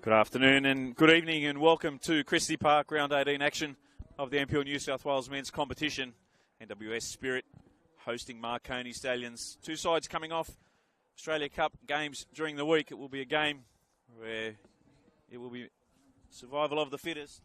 Good afternoon and good evening and welcome to Christie Park Round 18 action of the NPL New South Wales men's competition. NWS Spirit hosting Marconi Stallions. Two sides coming off Australia Cup games during the week. It will be a game where it will be survival of the fittest.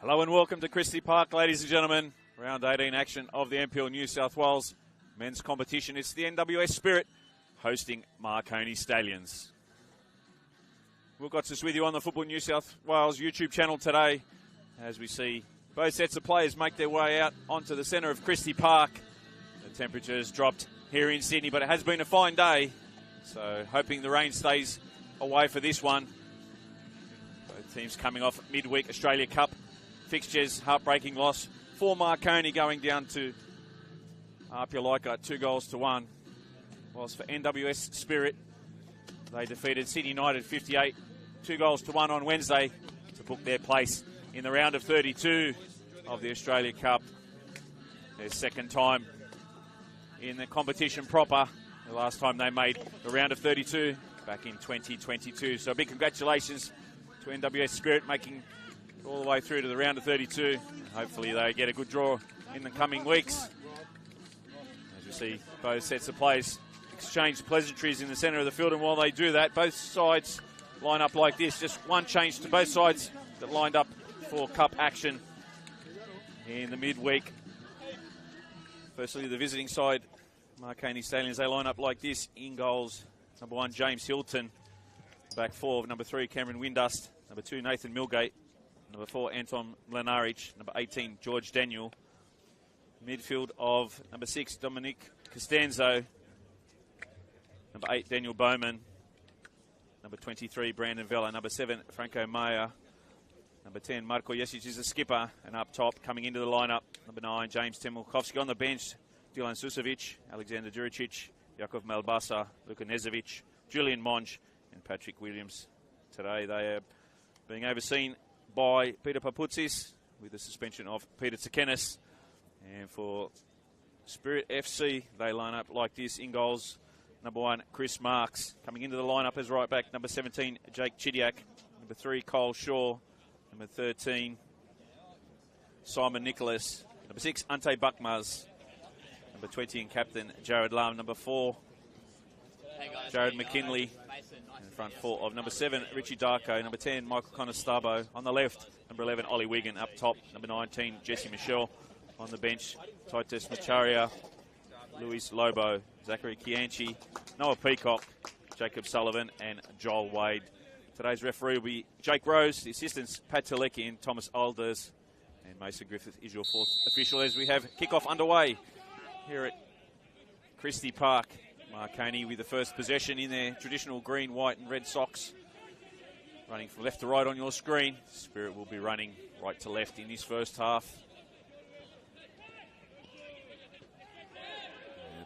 Hello and welcome to Christie Park, ladies and gentlemen. Round 18 action of the NPL New South Wales men's competition. It's the NWS Spirit hosting Marconi Stallions. We've got this with you on the Football New South Wales YouTube channel today as we see both sets of players make their way out onto the centre of Christie Park. The temperature has dropped here in Sydney, but it has been a fine day, so hoping the rain stays away for this one. Both teams coming off midweek Australia Cup fixtures, heartbreaking loss for Marconi going down to Apia 2-1. Whilst for NWS Spirit, they defeated Sydney United 58, 2-1 on Wednesday to book their place in the round of 32 of the Australia Cup. Their second time in the competition proper. The last time they made the round of 32 back in 2022. So big congratulations to NWS Spirit making all the way through to the round of 32. Hopefully they get a good draw in the coming weeks. As you see, both sets of players exchange pleasantries in the centre of the field, and while they do that, both sides line up like this. Just one change to both sides that lined up for cup action in the midweek. Firstly, the visiting side, Marconi Stallions, they line up like this. In goals, number 1, James Hilton. Back 4, number 3, Cameron Windust. Number 2, Nathan Milgate. Number 4, Anton Mlenaric. Number 18, George Daniel. Midfield of number 6, Dominic Costanzo. Number 8, Daniel Bowman. Number 23, Brandon Vella. Number 7, Franco Maya. Number 10, Marko Jesic is the skipper. And up top, coming into the lineup, number 9, James Temulkovski. On the bench, Dilan Susovic, Alexander Juricic, Jakov Malbasa, Luka Nezovic, Julian Monge, and Patrick Williams. Today they are being overseen by Peter Paputzis with the suspension of Peter Tsakenis. And for Spirit FC, they line up like this. In goals, number 1, Chris Marks. Coming into the lineup as right back, number 17, Jake Chidiak. Number 3, Cole Shaw. Number 13, Simon Nicholas. Number 6, Ante Buckmaz. Number 20 and captain, Jared Lam. Number 4, Jared McKinley. In front 4 of number 7, Richie Darko. Number 10, Michael Conestabo. On the left, number 11, Ollie Wigan. Up top, number 19, Jesse Michelle. On the bench, Titus Macharia, Luis Lobo, Zachary Kianchi, Noah Peacock, Jacob Sullivan, and Joel Wade. Today's referee will be Jake Rose. The assistants, Pat Telecki and Thomas Alders. And Mason Griffith is your 4th official as we have kickoff underway here at Christie Park. Marconi with the first possession in their traditional green, white and red socks. Running from left to right on your screen. Spirit will be running right to left in this first half.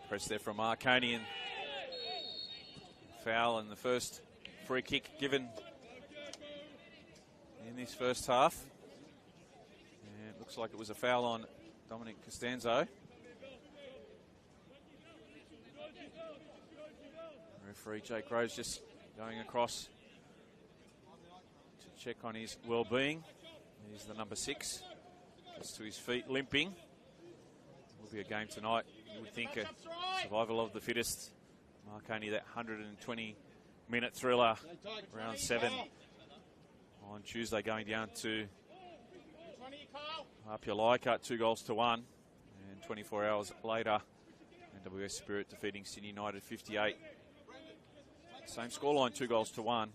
Press there from Marconi, and foul, and the first free kick given in this first half. And it looks like it was a foul on Dominic Costanzo. Referee Jake Rose just going across to check on his well-being. He's the number 6, just to his feet, limping. Will be a game tonight. You would think a survival of the fittest. Marconi, that 120-minute thriller, round 7 on Tuesday, going down to Apia 2-1. And 24 hours later, NWS Spirit defeating Sydney United 58. Same scoreline, 2-1.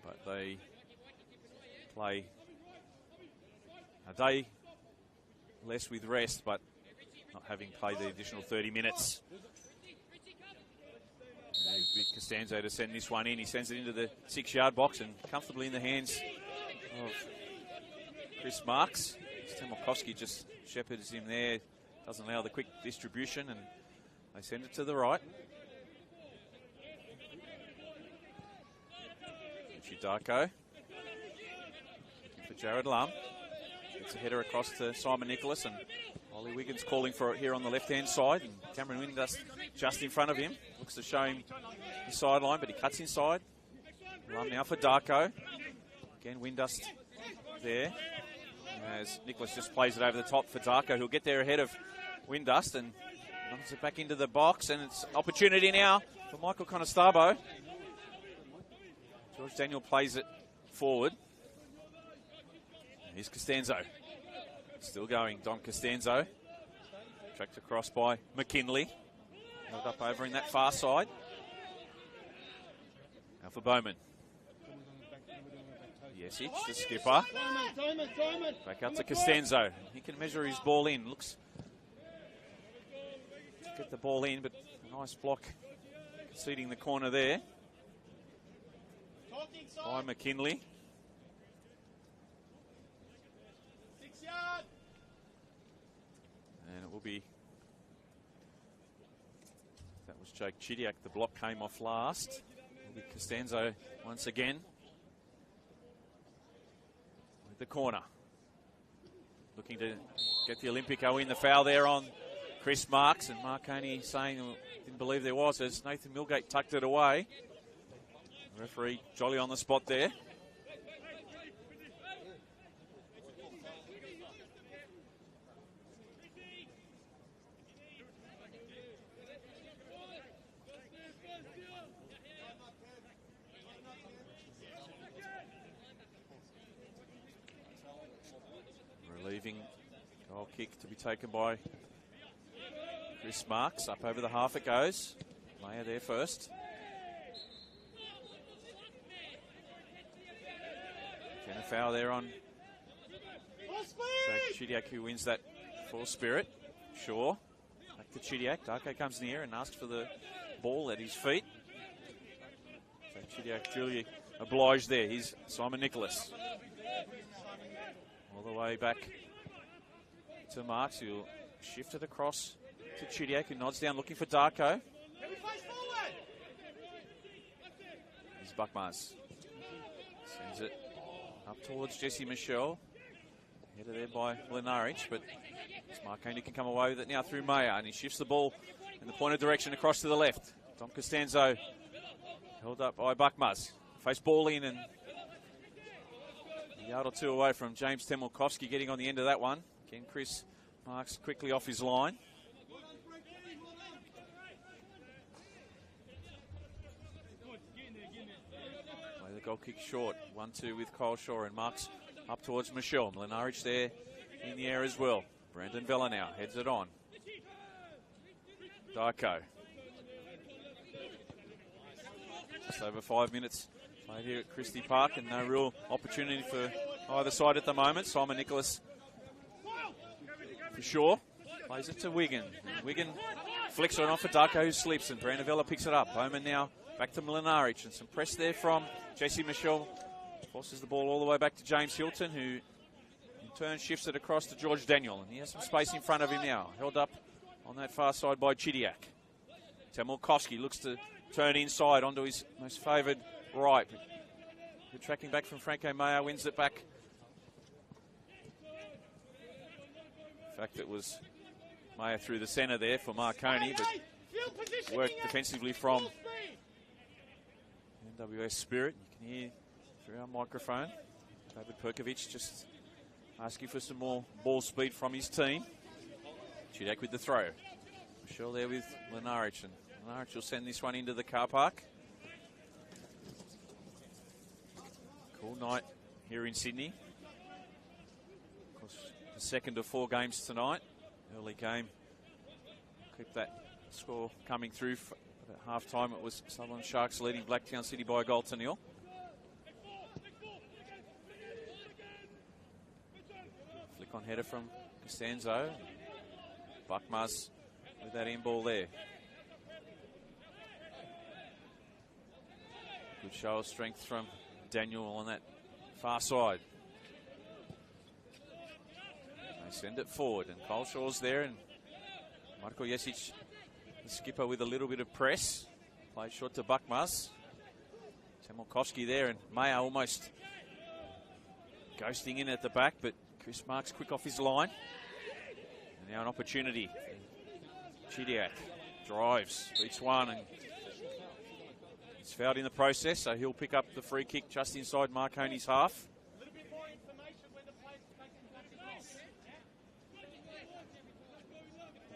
But they play a day less with rest, but not having played the additional 30 minutes. Big Costanzo to send this one in. He sends it into the 6-yard box and comfortably in the hands of Chris Marks. Temolkovski just shepherds him there, doesn't allow the quick distribution, and they send it to the right. Richie Darko for Jared Lum. It's a header across to Simon Nicholas, and Ollie Wiggins calling for it here on the left-hand side. And Cameron Windust just in front of him. Looks to show him the sideline, but he cuts inside. Lum now for Darko. Again, Windust there. As Nicholas just plays it over the top for Darko, who'll get there ahead of Windust and runs it back into the box. And it's opportunity now for Michael Conestabo. George Daniel plays it forward. Here's Costanzo. Still going, Dom Costanzo. Tracked across by McKinley. Held up over in that far side. Now for Bowman. Yesic, the skipper. Back up to Costanzo. He can measure his ball in. Looks... Get the ball in, but a nice block conceding the corner there by McKinley. And it will be... That was Jake Chidiak. The block came off last. It will be Costanzo once again. With the corner. Looking to get the Olympico in. The foul there on Chris Marks, and Marconi saying didn't believe there was as Nathan Milgate tucked it away. The referee jolly on the spot there. Relieving goal kick to be taken by Chris Marks. Up over the half it goes. Maya there first. Again, a foul there on Chidiak, who wins that for Spirit. Shaw. Back to Chidiak. Darko comes near and asks for the ball at his feet. So Chidiak duly obliged there. Here's Simon Nicholas. All the way back to Marks, who'll shift it across to Chidiak, who nods down looking for Darko. Here's Buckmars. Sends it up towards Jesse Michelle. Headed there by Lenarich, but Marconi can come away with it now through Mayer, and he shifts the ball in the pointed direction across to the left. Tom Costanzo held up by Buckmars. Face ball in and a yard or two away from James Temelkovsky getting on the end of that one. Again, Chris Marks quickly off his line. Play the goal kick short. 1-2 with Kyle Shaw, and Marks up towards Michelle. Mlinaric there in the air as well. Brandon Vella now heads it on. Darko. Just over 5 minutes played here at Christie Park, and no real opportunity for either side at the moment. Simon Nicholas for sure. Plays it to Wigan. Wigan flicks it off for Darko, who slips, and Brandon Vella picks it up. Bowman now back to Mlinaric, and some press there from Jesse Michelle. Forces the ball all the way back to James Hilton, who in turn shifts it across to George Daniel, and he has some space in front of him now. Held up on that far side by Chidiak. Temelkovsky looks to turn inside onto his most favoured right. Good tracking back from Franco Mayer, wins it back. In fact, it was Mayer through the centre there for Marconi, but worked defensively from NWS Spirit. You can hear through our microphone David Perkovic just asking for some more ball speed from his team. Chidiak with the throw. Michelle there with Lenarich, and Lenarich will send this one into the car park. Cool night here in Sydney. Of course, the second of 4 games tonight. Early game. Keep that score coming through. At half time, it was Sutherland Sharks leading Blacktown City by a goal to nil. Flick on header from Costanzo. Buckmars with that in ball there. Good show of strength from Daniel on that far side. They send it forward, and Kyle Shaw's there, and Marko Jesic, the skipper, with a little bit of press. Played short to Buckmars. Temelkovsky there, and Mayer almost ghosting in at the back, but Chris Marks quick off his line. And now an opportunity. Chidiak drives, beats one, and he's fouled in the process, so he'll pick up the free kick just inside Marconi's half.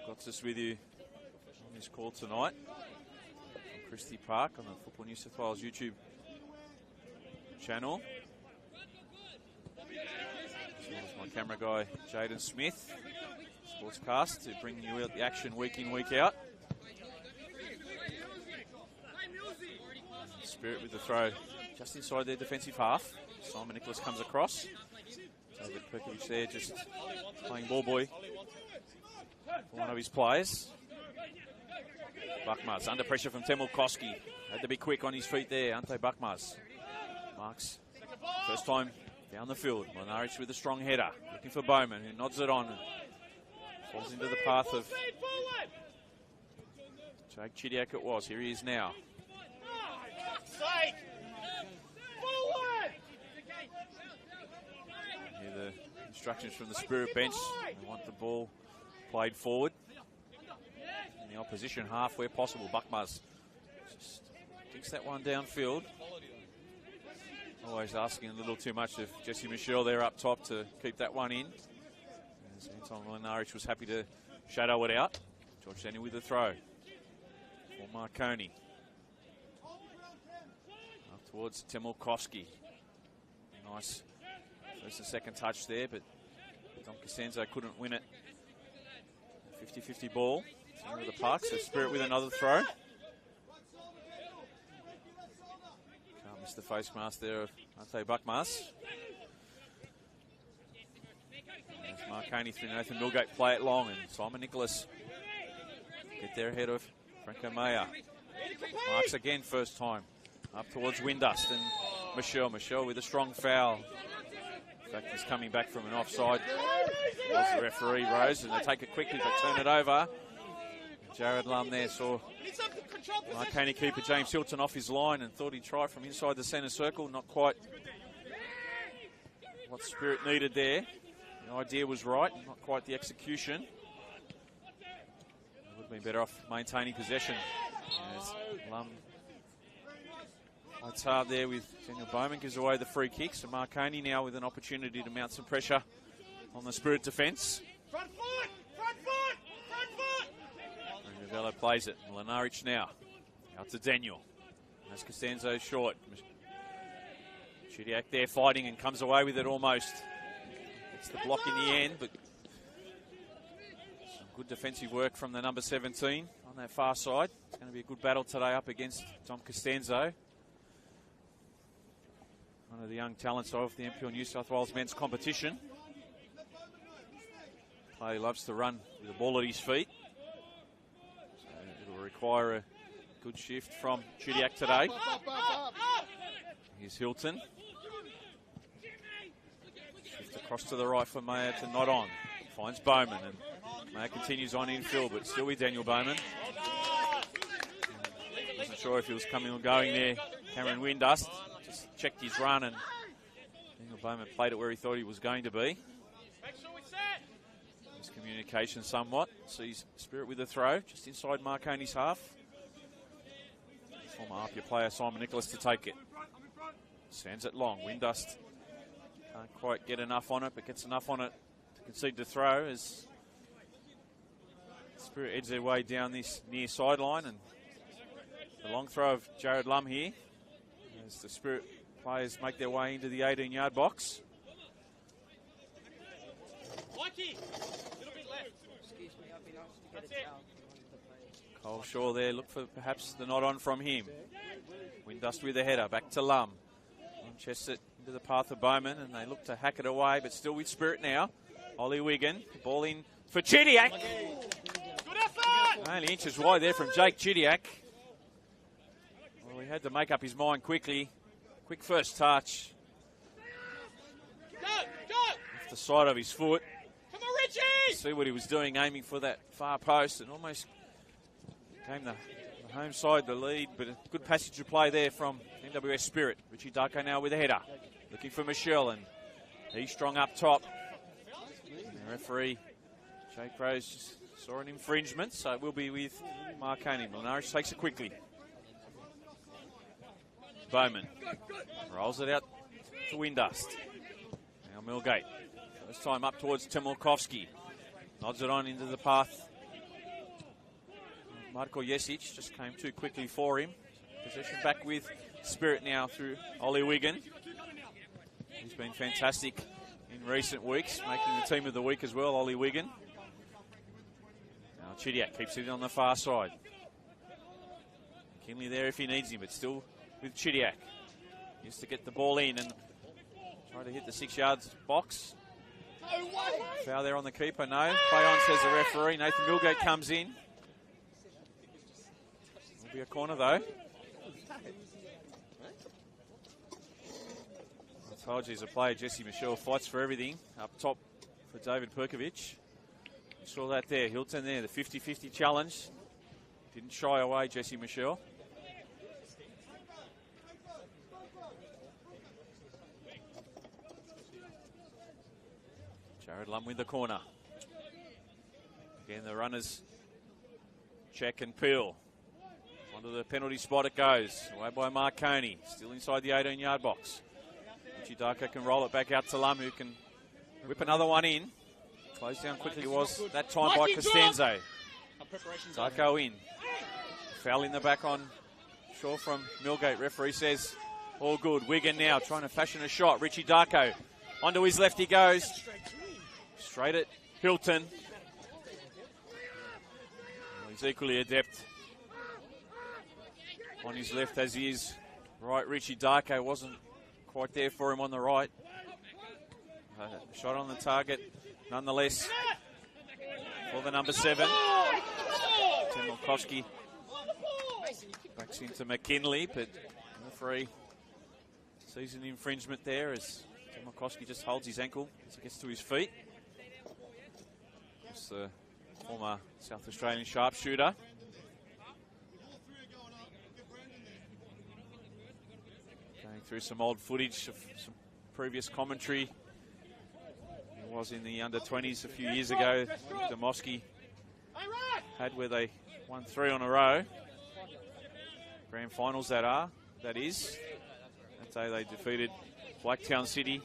Got us with you on this call tonight from Christie Park on the Football New South Wales YouTube channel. Here's my camera guy, Jaden Smith, Sportscast, to bring you out the action week in, week out. Spirit with the throw just inside their defensive half. Simon Nicholas comes across. David Perkovic there just playing ball boy for one of his players. Buckmaz under pressure from Temel Koski. Had to be quick on his feet there, Ante Buckmaz. Marks, first time down the field. Monarich with a strong header. Looking for Bowman, who nods it on. Falls into the path of Jake Chidiak it was. Here he is now. Hear the instructions from the Spirit bench. They want the ball played forward in the opposition half where possible. Buckmaz just kicks that one downfield. Always asking a little too much of Jesse Michelle there up top to keep that one in. As Anton Mlinaric was happy to shadow it out. George Daniel with the throw for Marconi. Up towards Temulkovsky. Nice first and second touch there, but Dom Costanzo couldn't win it. 50-50 ball. Center of the park, so Spirit with another throw. Can't miss the face mask there of Ante Buckmaz. Marconi through Nathan Milgate, play it long, and Simon Nicholas get there ahead of Franco Maya. Marks again, first time. Up towards Windust and Michelle with a strong foul. In fact, he's coming back from an offside. As the referee rose, and they take it quickly but turn it over. Jared Lum there saw Marconi keeper James Hilton off his line and thought he'd try from inside the centre circle. Not quite what Spirit needed there. The idea was right, not quite the execution. Would have been better off maintaining possession. As Lum fights hard there with Daniel Bowman, gives away the free kick. So Marconi now with an opportunity to mount some pressure on the Spirit defence. Front foot! Front foot! Front foot! And Ravello plays it. Mlinaric now. Out to Daniel. As Costanzo short. Chidiak there fighting and comes away with it almost. It's the block in the end, but some good defensive work from the number 17 on that far side. It's going to be a good battle today up against Tom Costanzo. One of the young talents of the NPL New South Wales men's competition. Player loves to run with the ball at his feet. So it'll require a good shift from Chidiak today. Here's Hilton. Shift across to the right for Mayer to nod on. Finds Bowman, and Mayer continues on infield, but still with Daniel Bowman. Wasn't sure if he was coming or going there. Cameron Windust just checked his run, and Daniel Bowman played it where he thought he was going to be. Miscommunication somewhat. Sees Spirit with a throw just inside Marconi's half. Former Apia player Simon Nicholas to take it. Sends it long. Windust can't quite get enough on it, but gets enough on it to concede the throw as Spirit edge their way down this near sideline, and the long throw of Jared Lum here as the Spirit players make their way into the 18-yard box. Cole Shaw there, look for perhaps the nod on from him. Windust with a header, back to Lum. Lum chests it into the path of Bowman, and they look to hack it away, but still with Spirit now. Ollie Wigan, ball in for Chidiak. Only inches wide there from Jake Chidiak. Well, he had to make up his mind quickly. Quick first touch. Off the side of his foot. Come on, Richie! See what he was doing, aiming for that far post, and almost came the home side the lead, but a good passage of play there from NWS Spirit. Richie Darko now with a header. Looking for Michelle, and he's strong up top. And the referee, Jake Rose, just saw an infringement, so it will be with Marconi. Mlinaric takes it quickly. Bowman rolls it out to Windust. Now Milgate. First time up towards Temulkovsky. Nods it on into the path. Marko Jesic just came too quickly for him. Possession back with Spirit now through Ollie Wigan. He's been fantastic in in recent weeks, making the team of the week as well, Ollie Wigan. Now Chidiac keeps it on the far side. McKinley there if he needs him, but still with Chidiac. Used to get the ball in and try to hit the 6 yards box. Foul there on the keeper, no. Play on, says the referee. Nathan Milgate comes in. Will be a corner though. I told you he's a player. Jesse Michelle fights for everything. Up top for David Perkovic. You saw that there. Hilton there, the 50-50 challenge. Didn't shy away, Jesse Michelle. Jared Lum with the corner. Again, the runners check and peel. Onto the penalty spot it goes. Away by Marconi. Still inside the 18-yard box. Richie Darko can roll it back out to Lum, who can whip another one in. Closed down quickly was that time by Costanzo. Darko in. Foul in the back on Shaw from Millgate. Referee says all good. Wigan now trying to fashion a shot. Richie Darko onto his left he goes. Straight at Hilton. He's equally adept on his left as he is right. Richie Darko wasn't quite there for him on the right. Shot on the target nonetheless for the number 7. Tim Milkowski backs into McKinley, but referee sees an infringement there as Tim Milkowski just holds his ankle as he gets to his feet. It's the former South Australian sharpshooter. Going through some old footage of some previous commentary. It was in the under-20s a few years ago. Demoski had where they won 3 on a row. Grand finals that is. That day they defeated Blacktown City.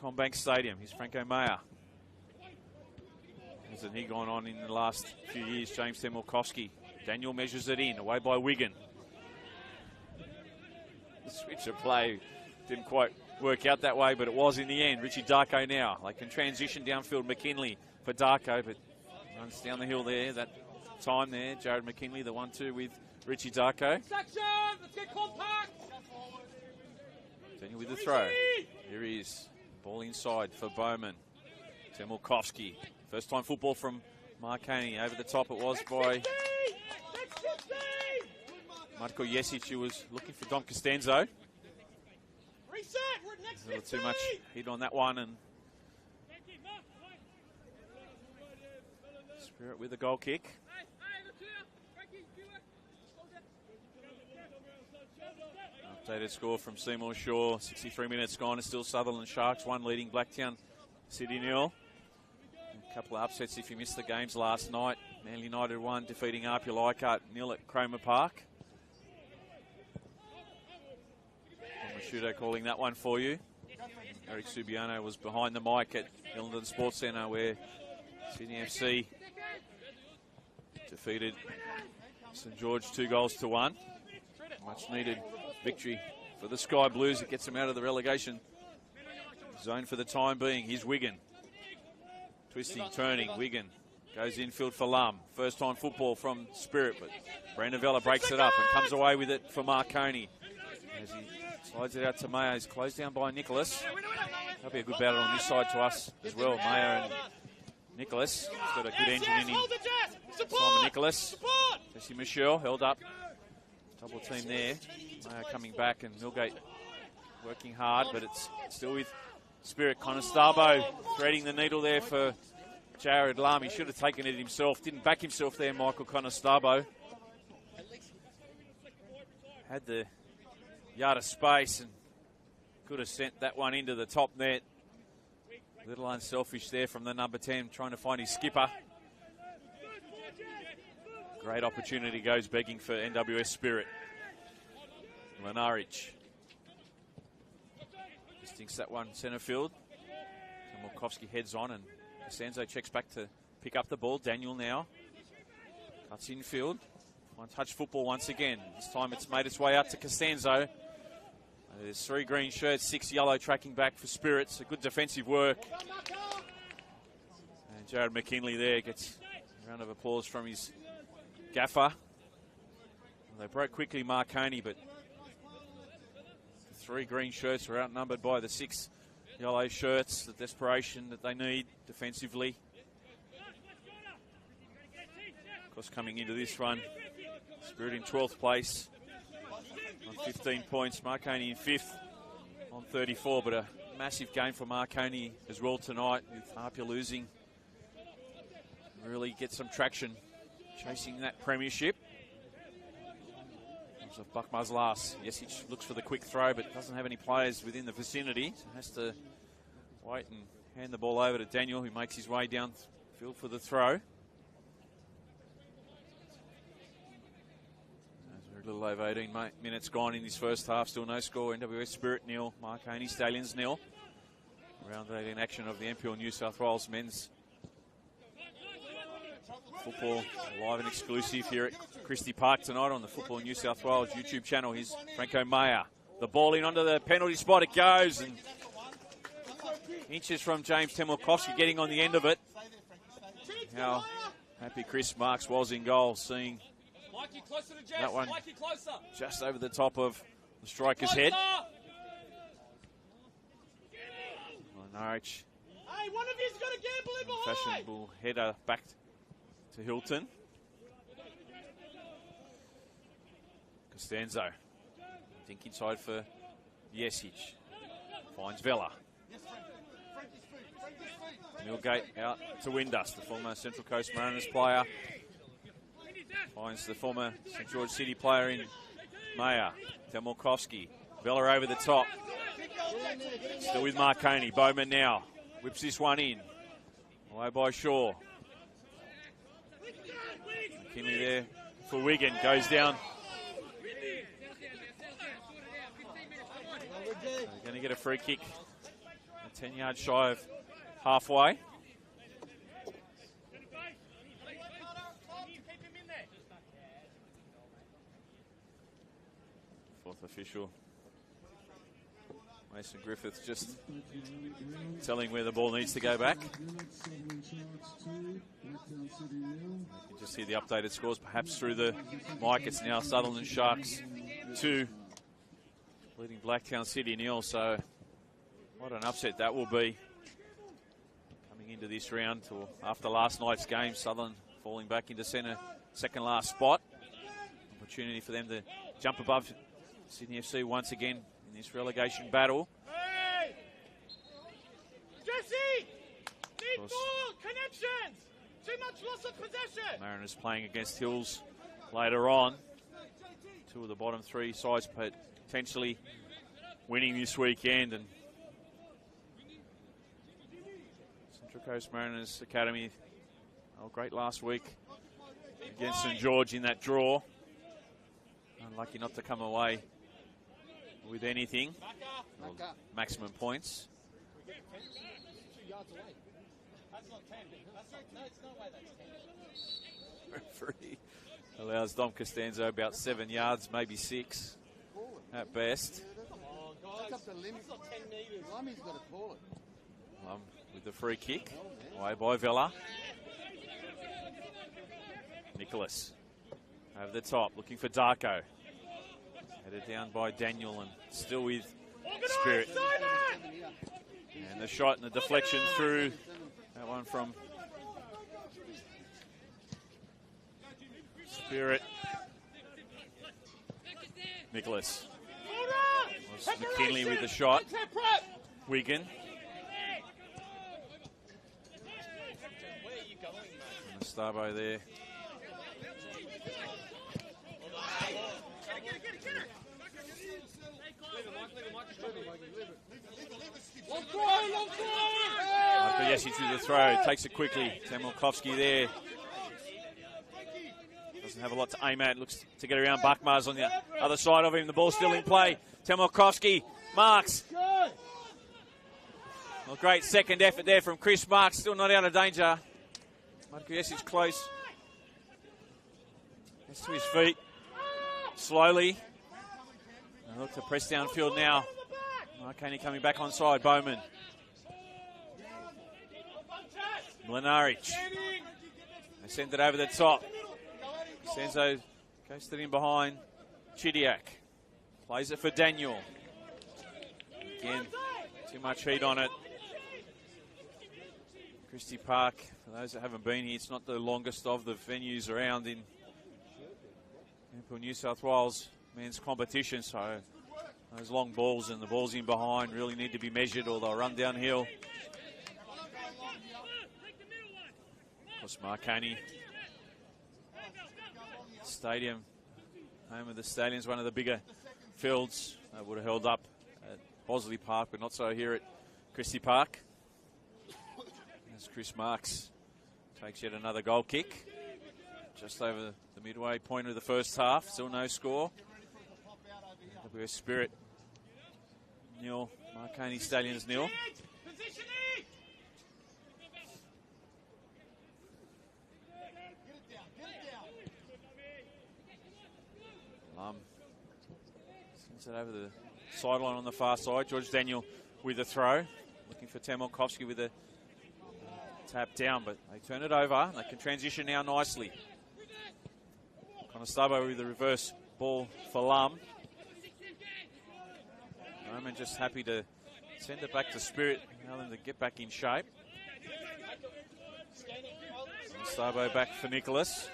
Combank Stadium. Here's Franco Mayer. Hasn't he gone on in the last few years? James Temilkowski. Daniel measures it in. Away by Wigan. The switch of play didn't quite work out that way, but it was in the end. Richie Darko now. They can transition downfield. McKinley for Darko, but runs down the hill there. That time there. Jared McKinley, the 1-2 with Richie Darko. Section! Let's get compact! Daniel with the throw. Here he is. Ball inside for Bowman. Temilkowski. First time football from Marconi. Over the top it was by Marko Jesic, who was looking for Dom Costanzo. A little too much hit on that one, and Spirit with a goal kick. Updated score from Seymour Shaw. 63 minutes gone. It's still Sutherland Sharks 1 leading Blacktown City 0. A couple of upsets if you missed the games last night. Manly United 1 defeating RP Leichhardt 0 at Cromer Park. Mashudo calling that one for you. Eric Subiano was behind the mic at Hillingdon Sports Centre where Sydney FC defeated St George 2-1. Much needed victory for the Sky Blues. It gets them out of the relegation zone for the time being. Here's Wigan. Twisting, turning. Wigan goes infield for Lum. First time football from Spirit, but Brandon Vella breaks it up and comes away with it for Marconi. As he slides it out to Mayo. He's closed down by Nicholas. That'll be a good battle on this side to us as well. Mayo and Nicholas. He's got a good engine in him. Simon Nicholas. Jesse Michelle held up. Double team there. Mayo coming back and Millgate working hard, but it's still with Spirit. Conestabo threading the needle there for Jared Lum. He should have taken it himself. Didn't back himself there, Michael Conestabo. Had the yard of space and could have sent that one into the top net. A little unselfish there from the number 10, trying to find his skipper. Great opportunity goes begging for NWS Spirit. Lenarich just thinks that one centre field. Milkowski heads on and Costanzo checks back to pick up the ball. Daniel now cuts infield. One touch football once again. This time it's made its way out to Costanzo. There's 3 green shirts, 6 yellow tracking back for Spirits. A good defensive work. And Jared McKinley there gets a round of applause from his gaffer. Well, they broke quickly, Marconi, but the 3 green shirts were outnumbered by the 6 yellow shirts. The desperation that they need defensively. Of course, coming into this one, Spirit in 12th place on 15 points. Marconi in 5th on 34, but a massive game for Marconi as well tonight with Harpia losing. Really get some traction chasing that premiership. Of Buckmars last. Yesic looks for the quick throw, but doesn't have any players within the vicinity. So has to wait and hand the ball over to Daniel, who makes his way down field for the throw. A little over 18 minutes gone in this first half. Still no score. NWS Spirit 0, Marconi Stallions 0. Round 18 action of the NPL New South Wales men's football live and exclusive here at Christie Park tonight on the Football New South Wales YouTube channel. Here's Franco Mayer. The ball in onto the penalty spot. It goes, and inches from James Temilkovsky getting on the end of it. How happy Chris Marks was in goal, seeing that one just over the top of the striker's head. Norwich. Hey, one of you's got a gamble in behind. Fashionable header back to Hilton. Costanzo. Think inside for Yesic. Finds Vella. Millgate out to Windus, the former Central Coast Mariners player. Finds the former St George City player in Mayer. Temilkovsky. Vella over the top. Still with Marconi. Bowman now. Whips this one in. Away by Shaw. McKinley there for Wigan. Goes down. They're going to get a free kick. 10 yards shy of halfway. Fourth official. Mason Griffiths just telling where the ball needs to go back. You can just hear the updated scores, perhaps through the mic. It's now Sutherland Sharks 2, leading Blacktown City 0. So what an upset that will be coming into this round, or after last night's game. Sutherland falling back into centre, second last spot. Opportunity for them to jump above Sydney FC once again in this relegation battle. Hey! Jesse! Need ball connections! Too much loss of possession! Mariners playing against Hills later on. 2 of the bottom 3 sides potentially winning this weekend. And Central Coast Mariners Academy, great last week against St George in that draw. Unlucky not to come away with anything. Maximum points. Referee allows Dom Costanzo about 7 yards, maybe 6 at best. With the free kick, away by Vella. Nicholas over the top, looking for Darko. Headed down by Daniel, and still with Spirit. And the shot and the deflection through. That one from Spirit. Nicholas. Was McKinley with the shot. Wigan. And the Starbo there. Yesic through the throw, takes it quickly. Temilkovsky there. Doesn't have a lot to aim at, looks to get around Buckmars on the other side of him. The ball's still in play. Temilkovsky, Marks. Well, great second effort there from Chris Marks, still not out of danger. Marconi Yesic close. Gets to his feet slowly. They look to press downfield now. Marconi coming back onside. Bowman. Mlinaric. They send it over the top. Senzo goes it in behind Chidiak. Plays it for Daniel. Again, too much heat on it. Christie Park, for those that haven't been here, it's not the longest of the venues around in New South Wales men's competition, so those long balls and the balls in behind really need to be measured or they'll run downhill. Of course, Marconi Stadium, home of the Stallions, one of the bigger fields that would have held up at Bosley Park, but not so here at Christie Park. As Chris Marks takes yet another goal kick. Just over the midway point of the first half, still no score. NWS Spirit nil, Marconi Stallions nil. Sends it over the sideline on the far side. George Daniel with a throw. Looking for Tamelkovsky with a tap down, but they turn it over. They can transition now nicely. Conestabo with the reverse ball for Lum. Roman just happy to send it back to Spirit. Allow them to get back in shape. Conestabo back for Nicholas.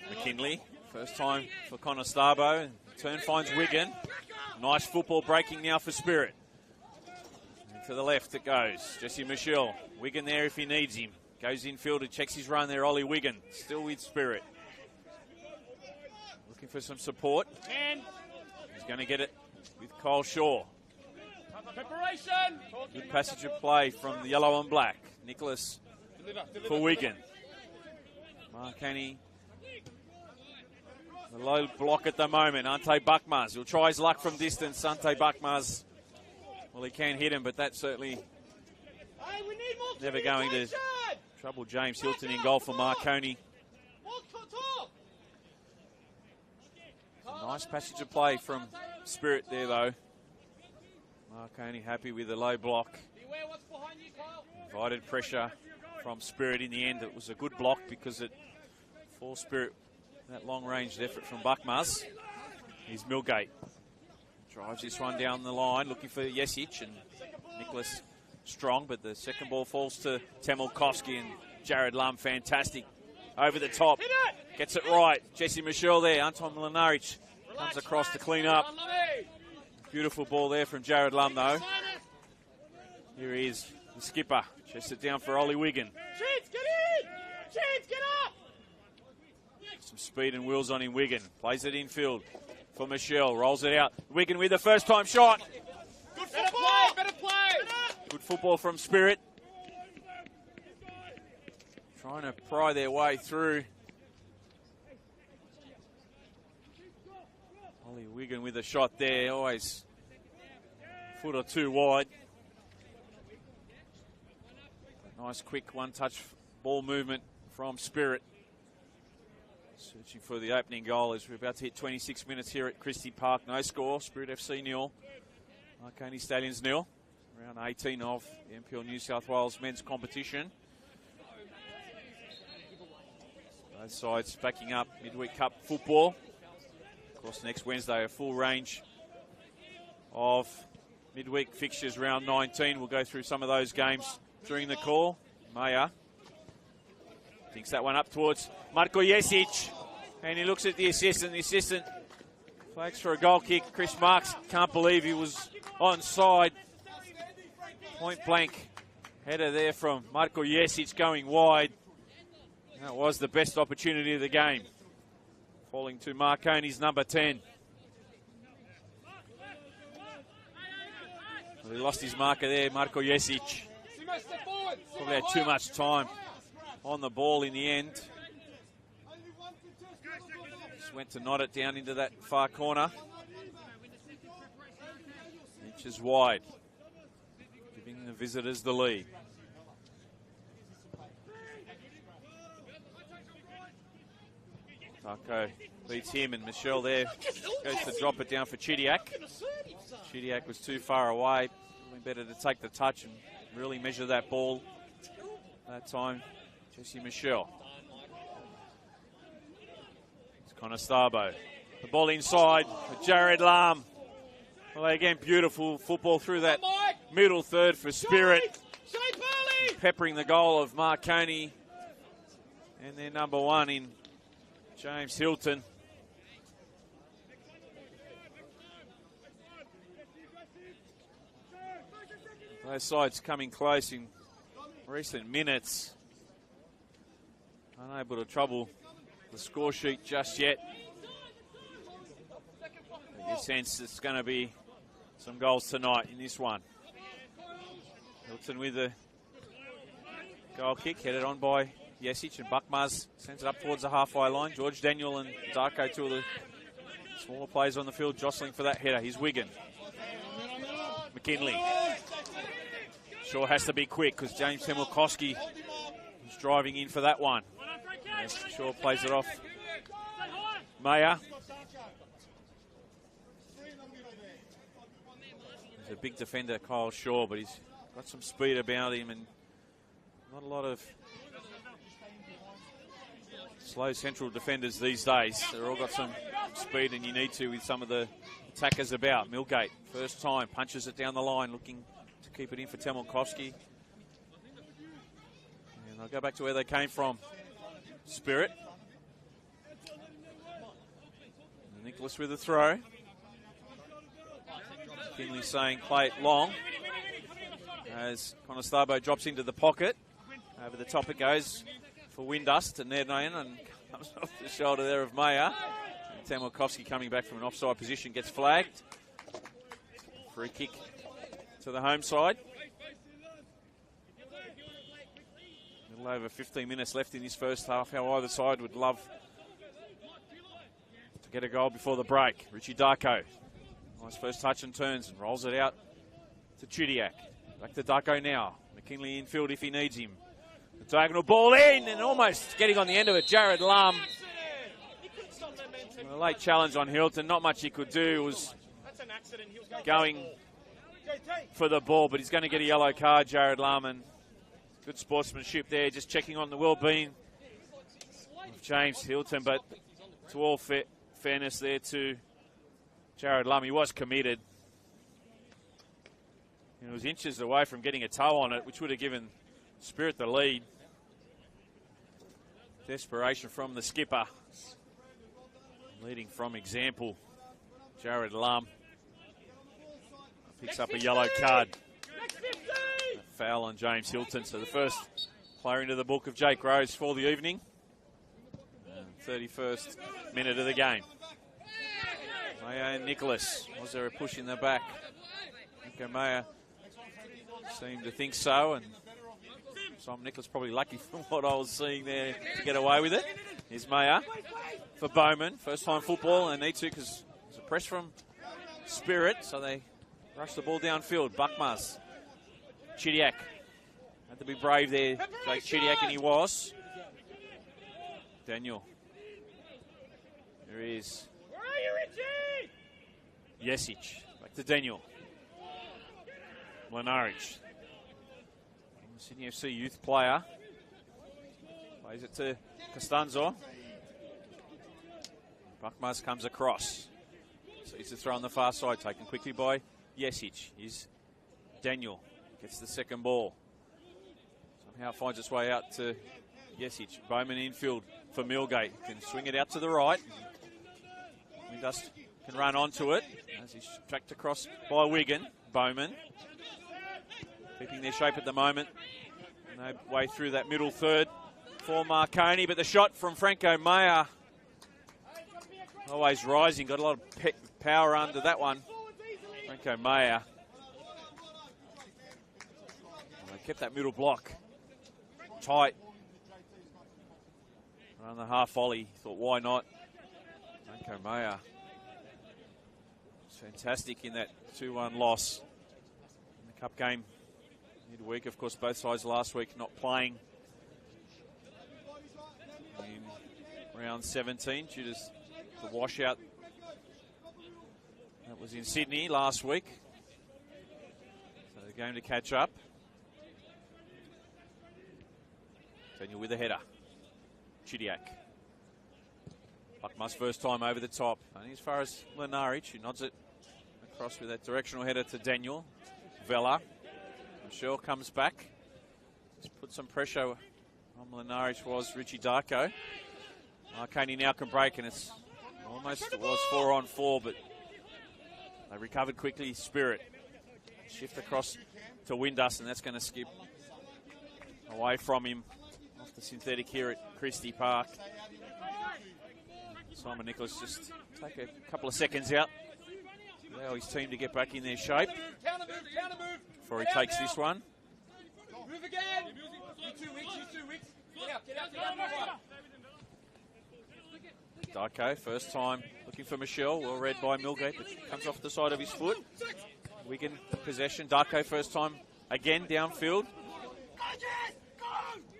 McKinley, first time for Conestabo. Turn finds Wigan. Nice football breaking now for Spirit. And to the left it goes. Jesse Michelle. Wigan there if he needs him. Goes infield and checks his run there. Ollie Wigan still with Spirit. Looking for some support. He's going to get it with Kyle Shaw. Preparation. Good passage of play from the yellow and black. Nicholas for Wigan. Marconi. The low block at the moment. Ante Buckmars. He'll try his luck from distance. Ante Buckmars. Well, he can hit him, but that's certainly never going to trouble James Hilton in goal for Marconi. Nice passage of play from Spirit there, though. Marconi happy with the low block. Invited pressure from Spirit in the end. It was a good block because it forced Spirit that long-range effort from Buckmars. Here's Milgate. Drives this one down the line, looking for Jesic and Nicholas Strong, but the second ball falls to Tamelkovsky and Jared Lum. Fantastic. Over the top. Gets it right. Jesse Michelle there. Anton Mlinaric comes across to clean up. Beautiful ball there from Jared Lum, though. Here he is, the skipper. Chests it down for Ollie Wigan. Cheats, get in! Cheats, get up! Some speed and wheels on him, Wigan. Plays it infield for Michelle. Rolls it out. Wigan with the first time shot. Good football! Better play! Good football from Spirit. Trying to pry their way through. Ollie Wigan with a shot there. Always a foot or two wide. Nice quick one-touch ball movement from Spirit. Searching for the opening goal as we're about to hit 26 minutes here at Christie Park. No score. Spirit FC nil. Marconi Stallions nil. Round 18 of the NPL New South Wales men's competition. Both sides backing up midweek cup football. Of course, next Wednesday a full range of midweek fixtures. Round 19. We'll go through some of those games during the call. Maya thinks that one up towards Marko Jesic, and he looks at the assistant. The assistant flags for a goal kick. Chris Marks can't believe he was onside. Point blank header there from Marko Jesic going wide. That was the best opportunity of the game. Falling to Marconi's number 10. Well, he lost his marker there, Marko Jesic. Probably had too much time on the ball in the end. Just went to knot it down into that far corner. Inches wide, giving the visitors the lead. Darko beats him, and Michelle there goes to drop it down for Chidiac. Chidiac was too far away. Better to take the touch and really measure that ball. That time, Jesse Michelle. It's Connor Starbo. The ball inside for Jared Lam. Well, again, beautiful football through that middle third for Spirit. Peppering the goal of Marconi. And their number one in James Hilton. Both sides coming close in recent minutes. Unable to trouble the score sheet just yet. I get a sense it's going to be some goals tonight in this one. Hilton with a goal kick, headed on by Jesic, and Buckmars sends it up towards the halfway line. George Daniel and Darko, two of the smaller players on the field, jostling for that header. Here's Wigan. McKinley. Sure has to be quick because James Temilkowski is driving in for that one. As Shaw plays it off. Mayer. He's a big defender, Kyle Shaw, but he's got some speed about him and not a lot of slow central defenders these days. They've all got some speed, and you need to with some of the attackers about. Milgate, first time, punches it down the line, looking to keep it in for Temilkowski. And they'll go back to where they came from. Spirit. And Nicholas with a throw. Kinley saying play it long. As Connor Starbo drops into the pocket. Over the top it goes for Windust and Nednayan, and comes off the shoulder there of Mayer. And Temilkowski coming back from an offside position gets flagged. Free kick to the home side. A little over 15 minutes left in this first half. How either side would love to get a goal before the break. Richie Darko. Nice first touch and turns and rolls it out to Chidiac. Back to Darko now. McKinley infield if he needs him. The diagonal ball in and almost getting on the end of it. Jared Lum. A late challenge on Hilton. Not much he could do. It was going for the ball, but he's going to get a yellow card, Jared Lum. And good sportsmanship there, just checking on the well-being of James Hilton. But to all fairness there to Jared Lum, he was committed. He was inches away from getting a toe on it, which would have given Spirit the lead. Desperation from the skipper. Leading from example, Jared Lum. Picks up a yellow card. A foul on James Hilton. So the first player into the book of Jake Rose for the evening. 31st minute of the game. Mayer and Nicholas. Was there a push in the back? Nico Mayer seemed to think so, and Simon Nicholas probably lucky from what I was seeing there to get away with it. Here's Mayer for Bowman. First time football, and they need to because there's a press from Spirit, so they rush the ball downfield. Buckmars. Chidiac. Had to be brave there, Jake Chidiac, and he was. Daniel. There he is. Where are you, Richie? Jesic. Back to Daniel. Lenarich. Sydney FC youth player. Plays it to Costanzo. Buckmars comes across. Sees the throw on the far side, taken quickly by Jesic. Here's Daniel. Gets the second ball. Somehow finds its way out to Jesic. Bowman infield for Milgate. Can swing it out to the right. Windust can run onto it as he's tracked across by Wigan. Bowman. Keeping their shape at the moment. No way through that middle third for Marconi, but the shot from Franco Mayer. Always rising, got a lot of power under that one. Franco Mayer. They kept that middle block tight. Around the half volley, thought why not? Franco Mayer. It's fantastic in that 2-1 loss in the cup game. Midweek, of course, both sides last week not playing in round 17 due to the washout that was in Sydney last week. So the game to catch up. Daniel with a header. Chidiak. Buckmas first time over the top. Only as far as Mlinaric, who nods it across with that directional header to Daniel. Vela. Michelle comes back. Just put some pressure on Mlinaric was Richie Darko. Marconi now can break, and it's almost, it was 4-on-4, but they recovered quickly. Spirit. Shift across to Windus, and that's going to skip away from him off the synthetic here at Christie Park. Simon Nicholas just take a couple of seconds out, allow his team to get back in their shape before he takes this one. Move again. You 2 weeks. Get out. Darko, first time looking for Michelle, well read by Milgate, but comes off the side of his foot. Wigan possession. Darko first time again downfield.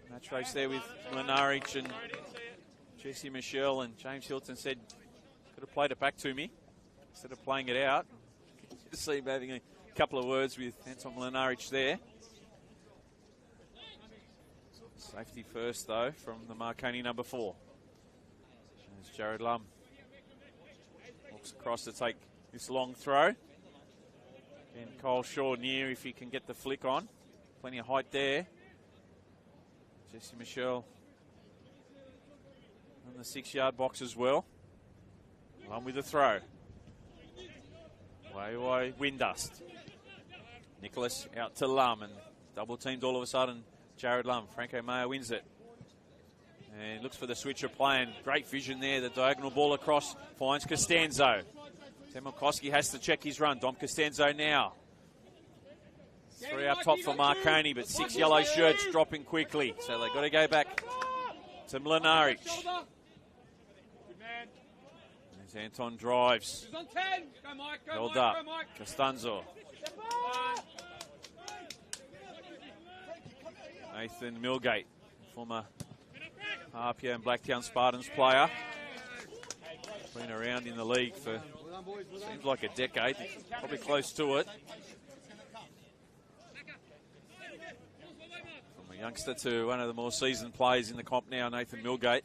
Match race there with Mlinaric and Jesse Michelle, and James Hilton said, could have played it back to me instead of playing it out. You see him having a couple of words with Anton Mlinaric there. Safety first, though, from the Marconi number 4. There's Jared Lum. Walks across to take this long throw. And Kyle Shaw near if he can get the flick on. Plenty of height there. Jesse Michelle on the 6-yard box as well. Lum with the throw. Way Windust. Nicholas out to Lum, and double teamed all of a sudden. Jared Lum. Franco Mayer wins it. And looks for the switch of play, and great vision there. The diagonal ball across finds Costanzo. Temelkowski has to check his run. Dom Costanzo now. 3 up top for Marconi, but 6 yellow shirts dropping quickly. So they've got to go back to Mlinaric. As Anton drives. Held up. Costanzo. Nathan Milgate, former Harpia and Blacktown Spartans player. Been around in the league for, seems like a decade, probably close to it. From a youngster to one of the more seasoned players in the comp now, Nathan Milgate.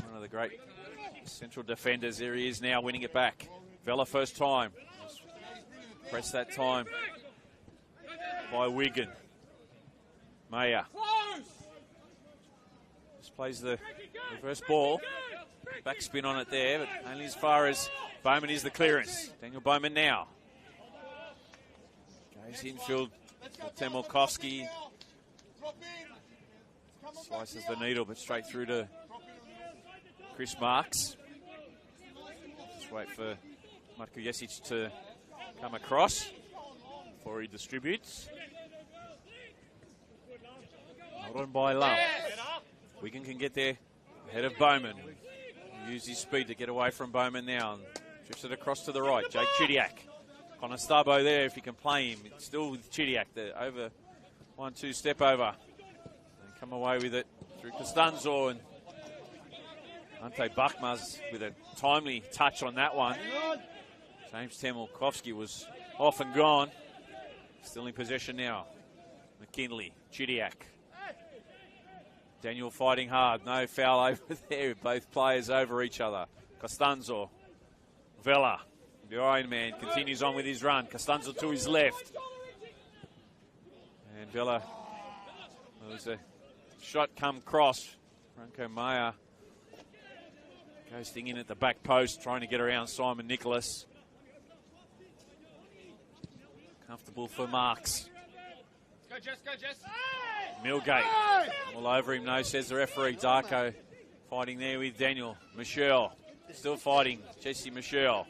One of the great central defenders. There he is now, winning it back. Vela first time. Press that time by Wigan. Mayer. Just plays the reverse ball. Backspin on it there, but only as far as Bowman is the clearance. Daniel Bowman now. Goes infield for Temelkowski. Slices the needle, but straight through to Chris Marks. Just wait for Matko Jesic to come across before he distributes. Hold on by Lum. Wigan can get there ahead of Bowman. Use his speed to get away from Bowman now. And drifts it across to the right. Jake Chidiak. Conestabo there if he can play him. It's still with Chidiak. The over 1-2 step over. And come away with it through Costanzo, and Ante Buckmas with a timely touch on that one. James Temelkowski was off and gone. Still in possession now. McKinley, Chidiak. Daniel fighting hard. No foul over there. Both players over each other. Costanzo. Vela. The Iron Man continues on with his run. Costanzo to his left. And Vela. Well, there's a shot come cross. Franco Mayer ghosting in at the back post, trying to get around Simon Nicholas. Comfortable for Marks. Go, Jess. Milgate. All over him, no, says the referee. Darko fighting there with Daniel. Michelle still fighting. Jesse Michelle.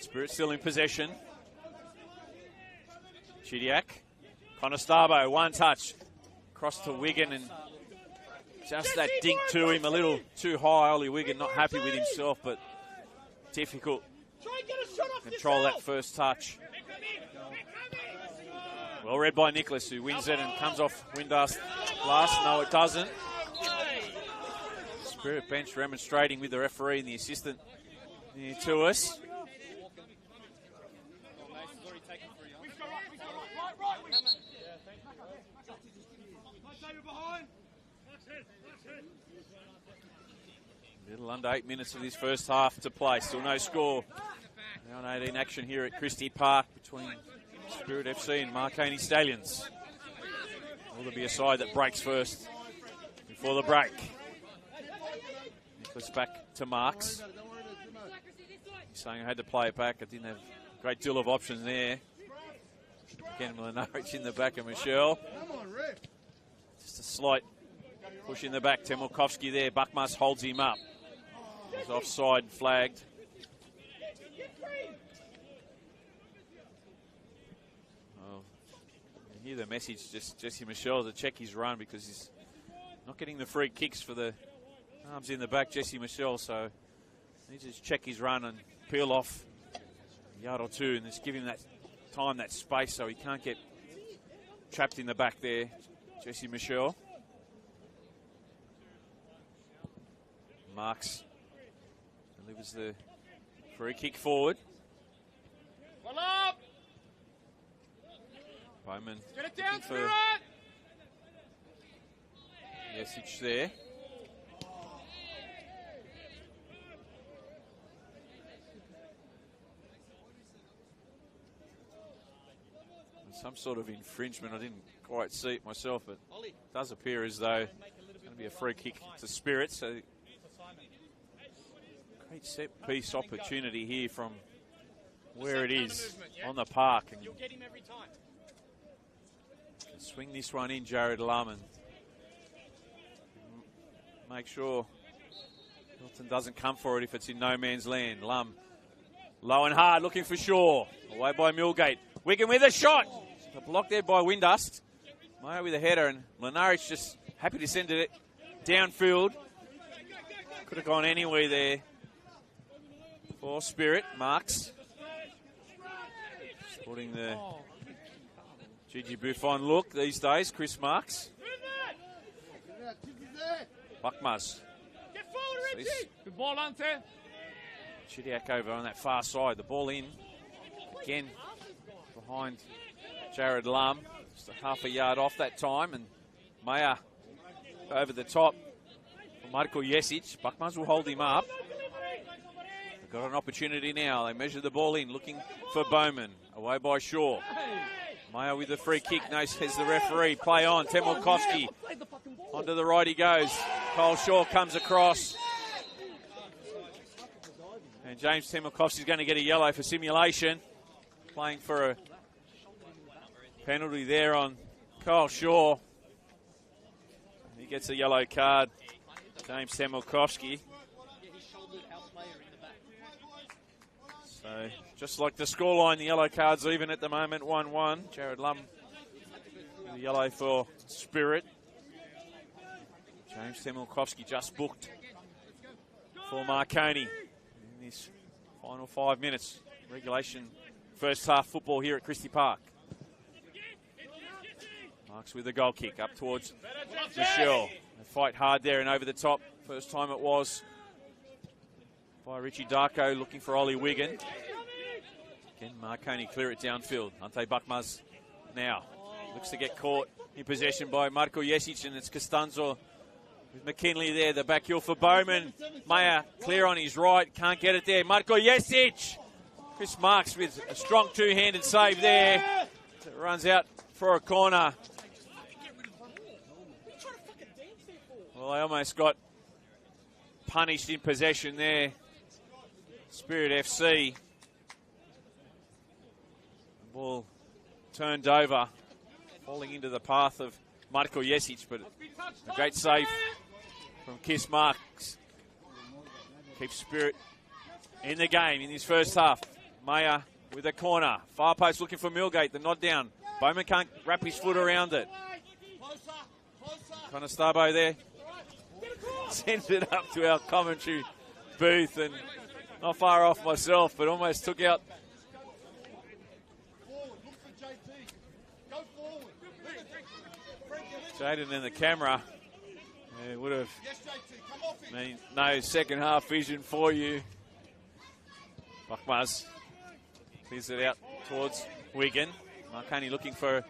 Spirit still in possession. Chidiak. Conestabo, one touch. Across to Wigan, and just that dink to him, a little too high. Ollie Wigan not happy with himself, but difficult to control that first touch. Well read by Nicholas, who wins it and comes off Windust last. No, it doesn't. Spirit bench remonstrating with the referee and the assistant near to us. Little under 8 minutes of this first half to play. Still no score. Round 18 action here at Christie Park between Spirit FC and Marconi Stallions. Will there be a side that breaks first before the break? Nicholas back to Marks. He's saying I had to play it back. I didn't have a great deal of options there. Again, Mlinaric in the back of Michelle. Just a slight push in the back. Temilkovsky there. Buckmas holds him up. He's offside flagged. Oh, you hear the message, just Jesse Michelle to check his run because he's not getting the free kicks for the arms in the back, Jesse Michelle, so he needs to check his run and peel off a yard or two and just give him that time, that space, so he can't get trapped in the back there, Jesse Michelle. Marks delivers the free kick forward. Well up! Bowman Get it down, for Yesic there. Some sort of infringement. I didn't quite see it myself, but it does appear as though it's going to be a free kick to Spirit. So great set piece opportunity here from where it is on the park. And you'll get him every time. Swing this one in, Jared Lum, and make sure Hilton doesn't come for it if it's in no man's land. Lum, low and hard, looking for Shaw. Away by Millgate. Wigan with a shot. A block there by Windust. Mayo with a header, and Mlinaric just happy to send it downfield. Could have gone anywhere there for Spirit. Marks. Sporting the Gigi Buffon look these days. Chris Marks. Buckmas. Get forward, Richie. Good ball, Ante. Chidiak over on that far side. The ball in. Again behind Jared Lum. Just a half a yard off that time. And Maya over the top for Marko Jesic. Buckmas will hold him up. They've got an opportunity now. They measure the ball in, looking for Bowman. Away by Shaw. Maya with the free kick. No, says the referee. Play on. Temilkovsky. Onto the right he goes. Cole Shaw comes across. And James Temilkovsky is going to get a yellow for simulation. Playing for a penalty there on Kyle Shaw. He gets a yellow card. James Temilkovsky. So, just like the scoreline, the yellow card's even at the moment, 1-1. Jared Lum with a yellow for Spirit. James Temilkovsky just booked for Marconi in this final 5 minutes. Regulation first half football here at Christie Park. Marks with a goal kick up towards Michelle. They fight hard there and over the top. First time it was by Richie Darko looking for Ollie Wigan. Again, Marconi clear it downfield. Ante Buckmas now looks to get caught in possession by Marko Jesic, and it's Costanzo with McKinley there. The back heel for Bowman. Maya clear on his right. Can't get it there. Marko Jesic. Chris Marks with a strong two-handed save there. It runs out for a corner. Well, they almost got punished in possession there. Spirit FC. The ball turned over, falling into the path of Marko Jesic, but a great save from Kiss Marks. Keeps Spirit in the game in this first half. Maya with a corner. Far post looking for Millgate. The nod down. Bowman can't wrap his foot around it. Conestabo there. Sends it up to our commentary booth, and not far off myself, but almost took out. Jaden in the camera. Yeah, would have no second half vision for you. Buckmars clears it out towards Wigan. Marconi looking for...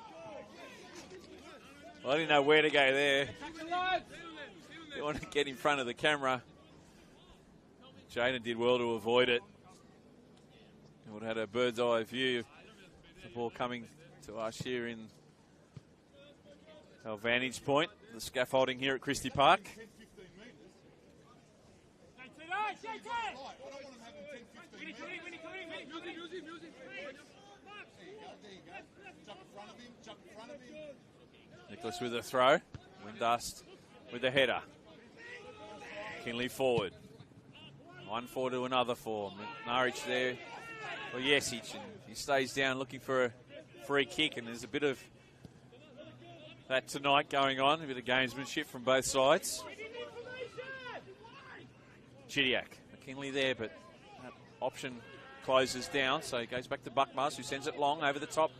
Well, I didn't know where to go there. They want to get in front of the camera. Jaden did well to avoid it. He would have had a bird's eye view of the ball coming to us here in our vantage point, the scaffolding here at Christie Park. Nicholas with a throw. Windust with a header. Kinley forward. 1-4 to another 4. Norwich there for Jesic, and he stays down looking for a free kick, and there's a bit of that tonight going on, a bit of gamesmanship from both sides. Chidiac, McKinley there, but that option closes down, so he goes back to Buckmars, who sends it long over the top.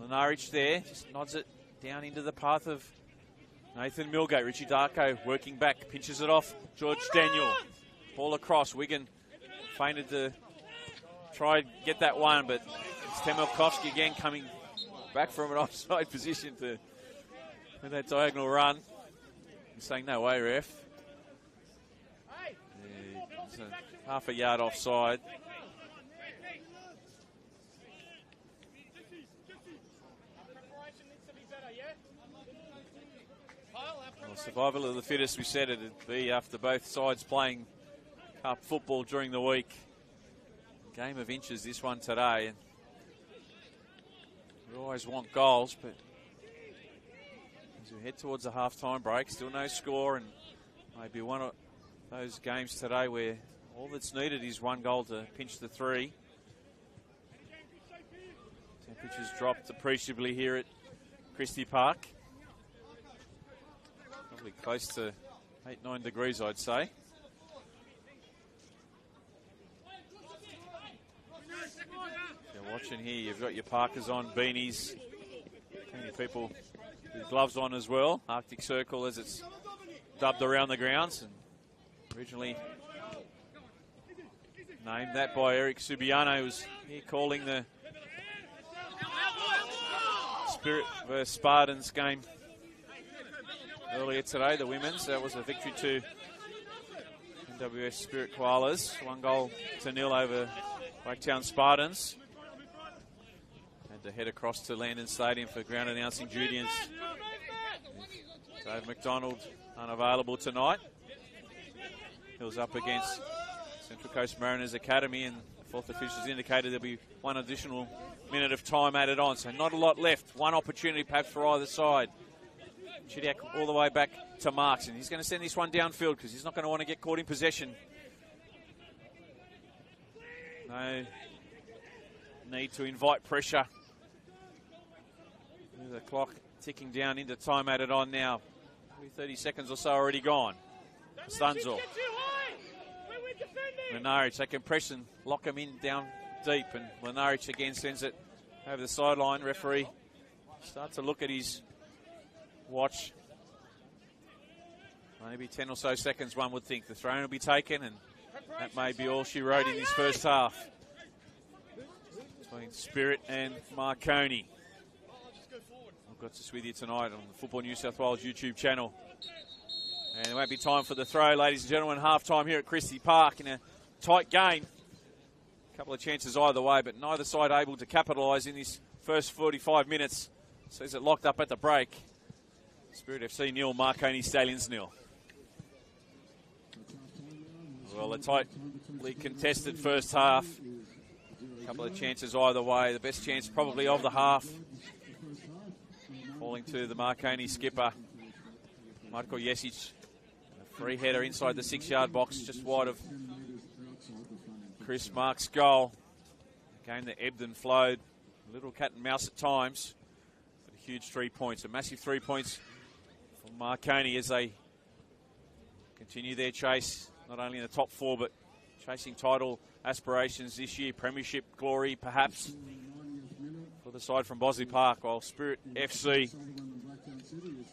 Norwich there, just nods it down into the path of Nathan Milgate. Richie Darko working back, pinches it off. George Daniel, ball across. Wigan feinted to try and get that one, but it's Temelkovski again coming back from an offside position to with that diagonal run. He's saying, no way, ref. Yeah, it's half a yard offside. Well, survival of the fittest, we said it'd be after both sides playing cup football during the week. Game of inches, this one today. And we always want goals, but as we head towards a half-time break, still no score, and maybe one of those games today where all that's needed is one goal to pinch the 3. Temperatures dropped appreciably here at Christie Park. Probably close to 8-9 degrees, I'd say. If you're watching here, you've got your parkas on, beanies, plenty of people with gloves on as well. Arctic Circle, as it's dubbed around the grounds, and originally named that by Eric Subiano, who was here calling the Spirit vs Spartans game earlier today, the women's. That was a victory to NWS Spirit Koalas, 1-0 over Waketown Spartans. Had to head across to Landon Stadium for ground announcing duty. Dave McDonald unavailable tonight. Hills up against Central Coast Mariners Academy, and fourth officials indicated there'll be one additional minute of time added on, so not a lot left. One opportunity perhaps for either side. Chidiac all the way back to Marks, and he's going to send this one downfield because he's not going to want to get caught in possession. No need to invite pressure. The clock ticking down into time added on now. 30 seconds or so already gone. Stunzel. Lenarich, they can press and lock him in down deep, and Lenarich again sends it over the sideline. Referee starts to look at his watch. Maybe 10 or so seconds, one would think. The throw will be taken, and that may be all she wrote in this first half between Spirit and Marconi. I've got this with you tonight on the Football New South Wales YouTube channel. And there won't be time for the throw, ladies and gentlemen. Half-time here at Christie Park in a tight game. A couple of chances either way, but neither side able to capitalise in this first 45 minutes. Sees it locked up at the break. Spirit FC 0, Marconi Stallions 0. Well, a tightly contested first half. A couple of chances either way. The best chance probably of the half falling to the Marconi skipper, Marko Jesic. A free header inside the 6-yard box, just wide of Chris Mark's goal. A game that ebbed and flowed. A little cat and mouse at times. But a huge 3 points. A massive 3 points for Marconi as they continue their chase, not only in the top 4, but chasing title aspirations this year. Premiership glory, perhaps, for the side from Bosley Park, while Spirit FC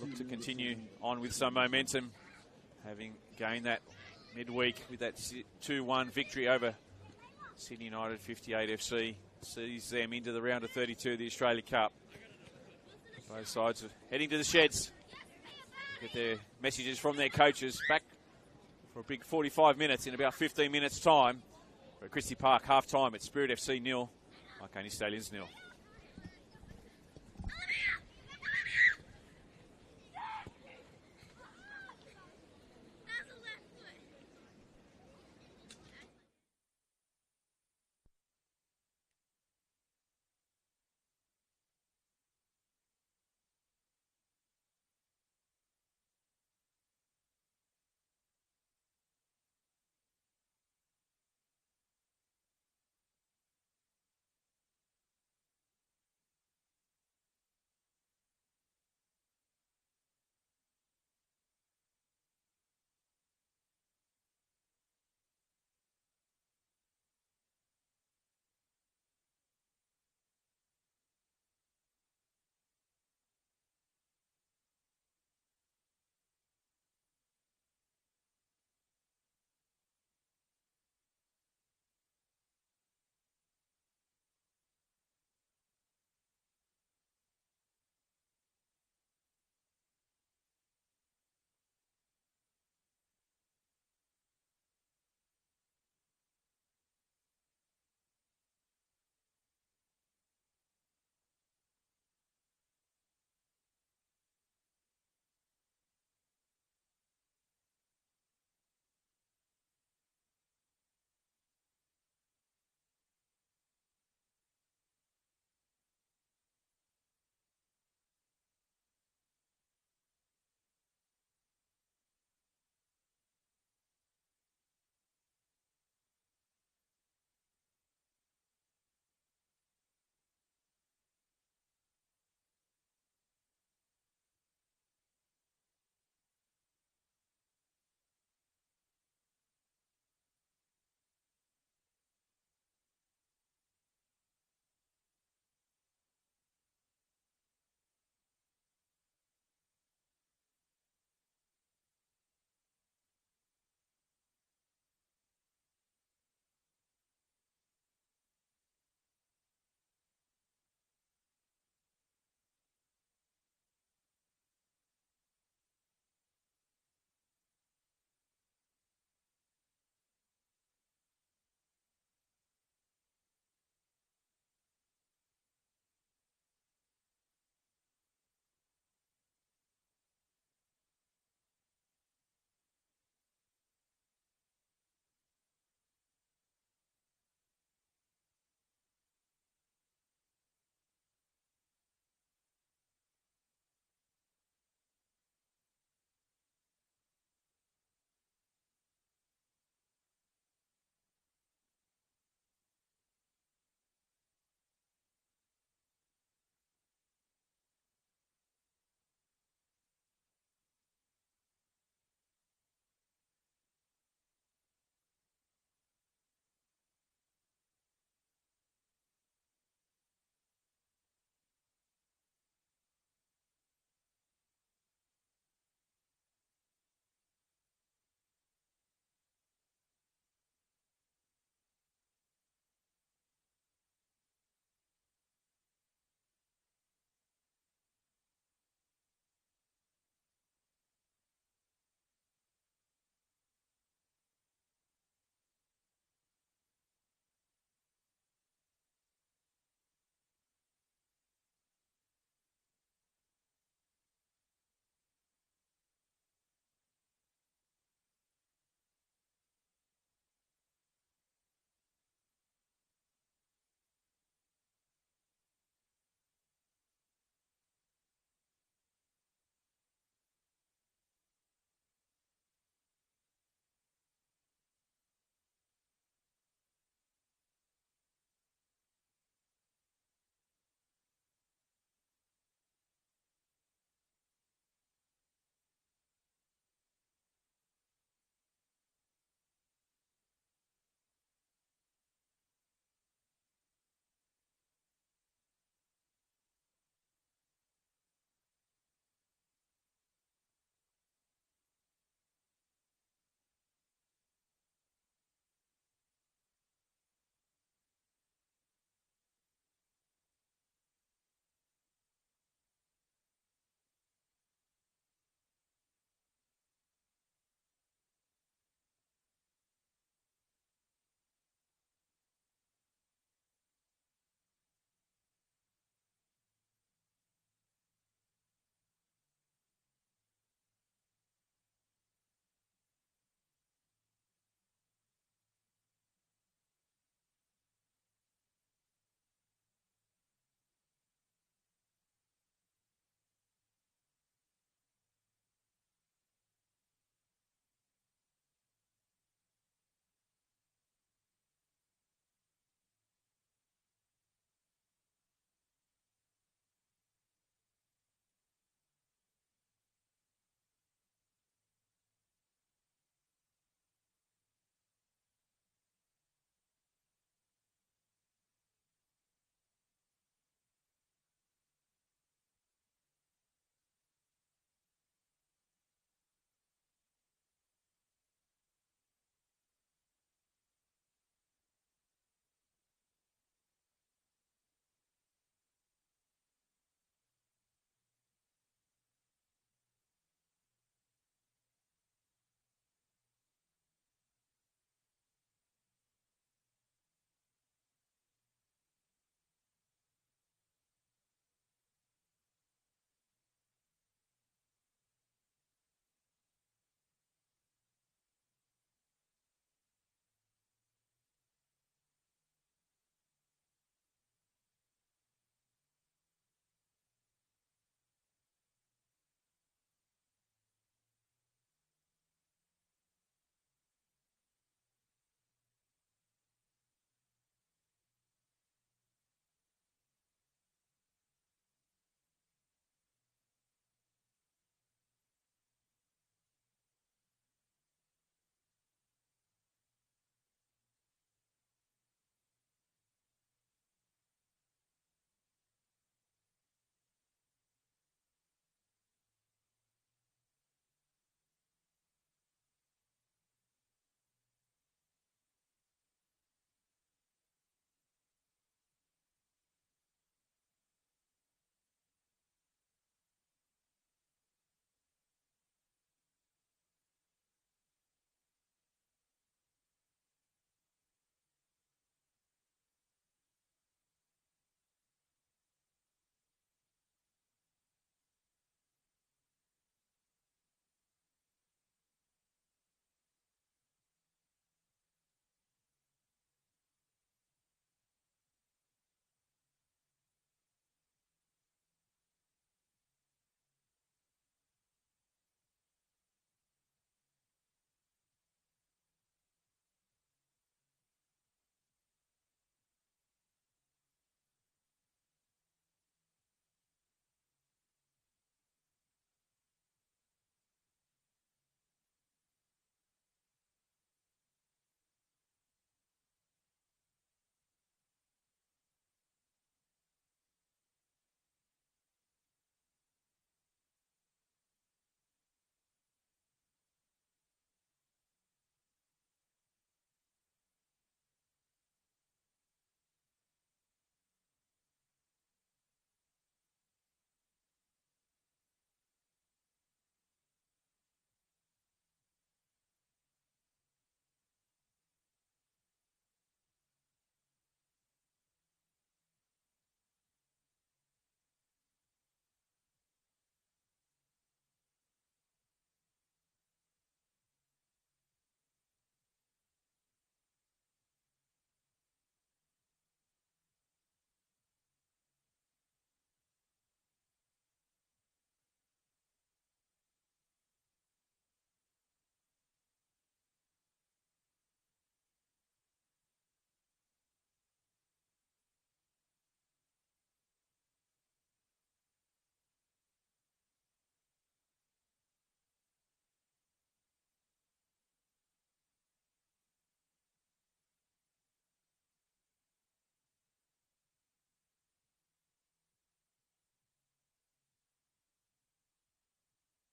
look to continue on with some momentum having gained that midweek with that 2-1 victory over Sydney United 58 FC, sees them into the round of 32 of the Australia Cup. Both sides are heading to the sheds. Get their messages from their coaches. Back for a big 45 minutes in about 15 minutes' time. For Christie Park half-time at Spirit FC 0, Marconi Stallions 0.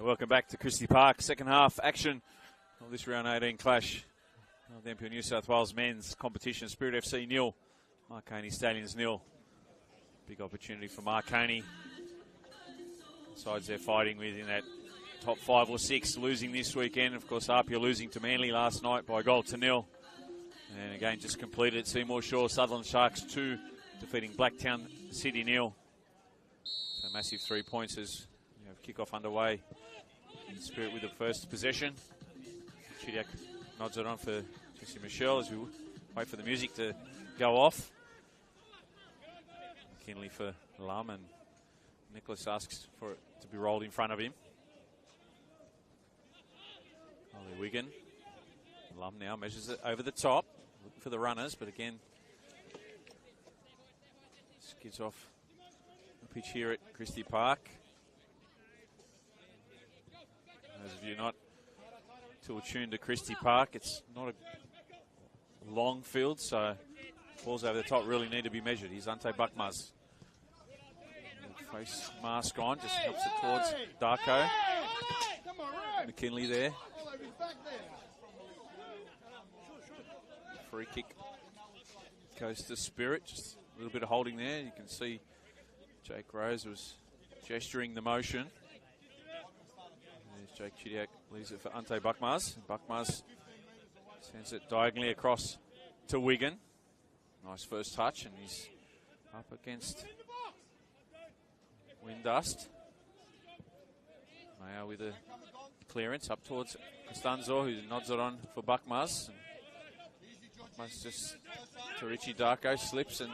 Welcome back to Christie Park. Second half action of this round 18 clash of the NPL New South Wales men's competition. Spirit FC 0, Marconi Stallions 0. Big opportunity for Marconi. Sides they're fighting with in that top 5 or 6, losing this weekend. Of course, Apia losing to Manly last night by 1-0. And again, just completed Seymour Shore, Sutherland Sharks 2, defeating Blacktown City 0. So massive 3 points as we have kickoff underway. Spirit with the first possession. Chidiac nods it on for Jesse Michelle as we wait for the music to go off. McKinley for Lum, and Nicholas asks for it to be rolled in front of him. Ollie Wigan. Lum now measures it over the top, looking for the runners, but again, skids off the pitch here at Christie Park. Those of you not too attuned to Christie Park, it's not a long field, so balls over the top really need to be measured. Here's Ante Buckmaz. Face mask on, just helps it towards Darko. McKinley there. Free kick goes to Spirit. Just a little bit of holding there. You can see Jake Rose was gesturing the motion. There's Jake Chidiac, leaves it for Ante Buckmaz. Buckmaz sends it diagonally across to Wigan. Nice first touch, and he's up against Windust. Mayo with a clearance up towards Costanzo, who nods it on for Buckmaz. Buckmaz just to Richie Darko, slips and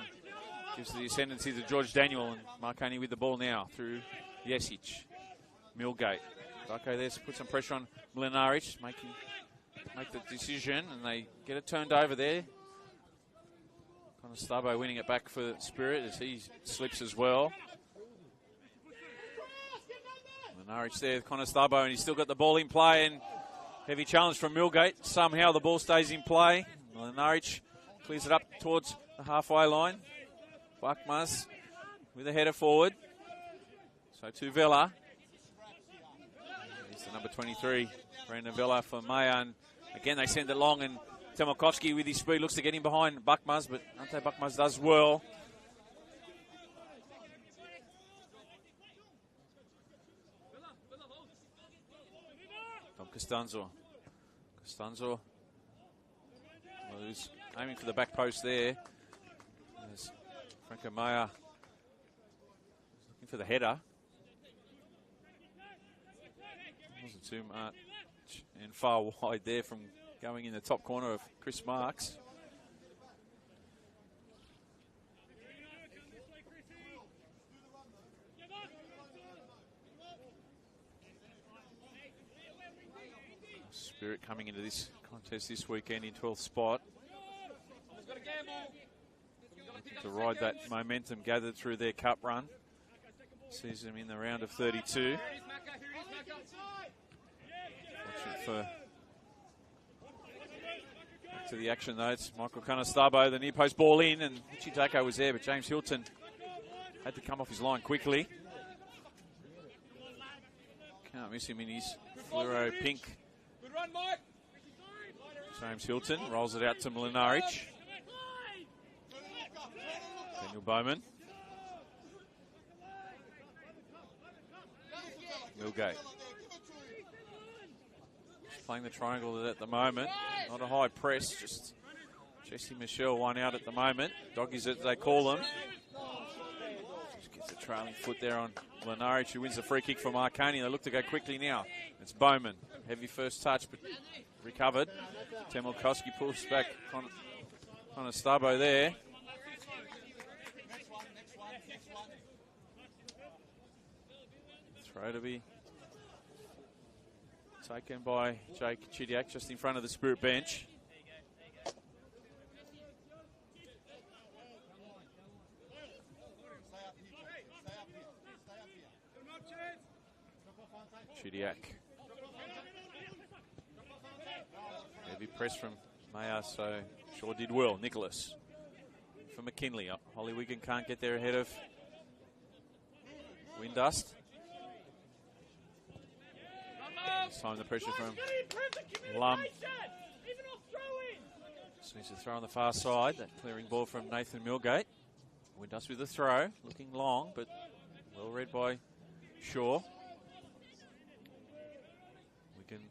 gives the ascendancy to George Daniel, and Marconi with the ball now through Jesic. Millgate. Darko there puts some pressure on Mlinaric, make the decision, and they get it turned over there. Conestabo winning it back for Spirit as he slips as well. Mlinaric there with Conestabo, and he's still got the ball in play, and heavy challenge from Millgate. Somehow the ball stays in play. Mlinaric clears it up towards the halfway line. Buckmaz with a header forward. So to Vella. He's the number 23, Brandon Vella for Mayan. Again, they send it long, and Temokovsky with his speed looks to get in behind Buckmaz, but Ante Buckmaz does well. Tom Costanzo. Costanzo moves, aiming for the back post there. There's Franco Maya looking for the header. Wasn't too much and far wide there from going in the top corner of Chris Marks. Spirit coming into this contest this weekend in 12th spot. To ride that momentum gathered through their cup run. Sees them in the round of 32. Watching for back to the action though. It's Michael Conestabo, the near post ball in, and Richie Darko was there, but James Hilton had to come off his line quickly. Can't miss him in his fluoro pink. James Hilton rolls it out to Mlinaric. Daniel Bowman. Millgate. Playing the triangle at the moment. Not a high press, just Jesse Michelle one out at the moment. Doggies as they call them. Just gets a trailing foot there on Mlinaric, who wins the free kick from Marconi. They look to go quickly now. It's Bowman. Heavy first touch, but recovered. Temelkowski pulls back Conestabo there. Throw to be taken by Jake Chidiac just in front of the Spirit bench. Chidiac. Heavy press from Maya, so sure did well. Nicholas for McKinley. Holly Wigan can't get there ahead of Windust. time the pressure from Lum. Just needs to throw on the far side. That clearing ball from Nathan Milgate. Windass with the throw, looking long, but well read by Shaw. Wigan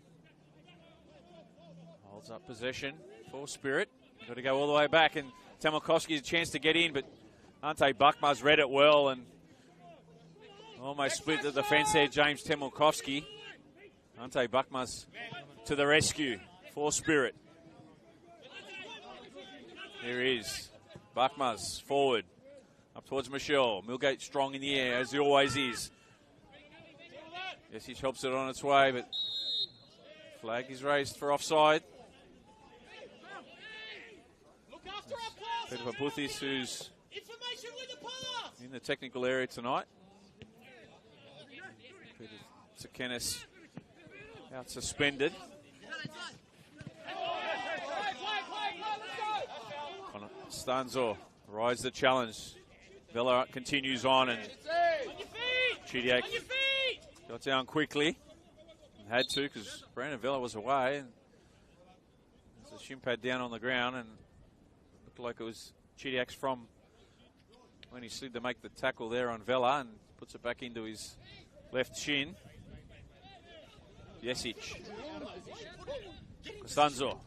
holds up possession for Spirit. Got to go all the way back, and Temelkovski's a chance to get in, but Ante Buckmar's read it well and almost split the defence there, James Temelkovski. Ante Buckmar's to the rescue for Spirit. Here he is. Buckmar's forward. Up towards Michelle. Milgate strong in the air, as he always is. Yes, he helps it on its way, but flag is raised for offside. Peter Paputhis, who's in the technical area tonight. Peter Tsakenis out suspended. Stanzo rides the challenge. Vella continues on, and Chidiak got down quickly. And had to, because Brandon Vella was away. And there's a shin pad down on the ground, and it looked like it was Chidiak's from when he slid to make the tackle there on Vella, and puts it back into his left shin. Jesic. Costanzo.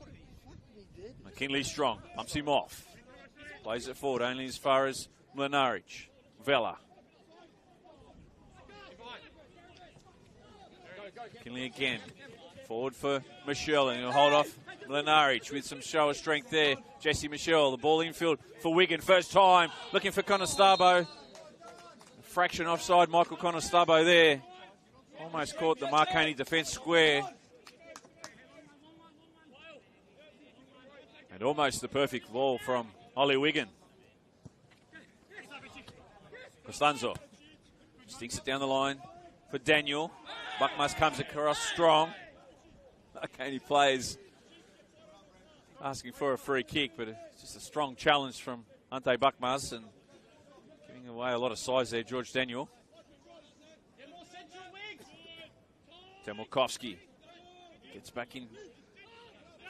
McKinley strong. Pumps him off. Plays it forward only as far as Mlinaric. Vella. McKinley again. Forward for Michelle, and he'll hold off Mlinaric with some show of strength there. Jesse Michelle, the ball infield for Wigan. First time looking for Conestabo. Fraction offside, Michael Conestabo there. Almost caught the Marconi defence square. And almost the perfect ball from Ollie Wigan. Costanzo stinks it down the line for Daniel. Buckmas comes across strong. Marconi plays asking for a free kick, but it's just a strong challenge from Ante Buckmas and giving away a lot of size there, George Daniel. Temelkovski gets back in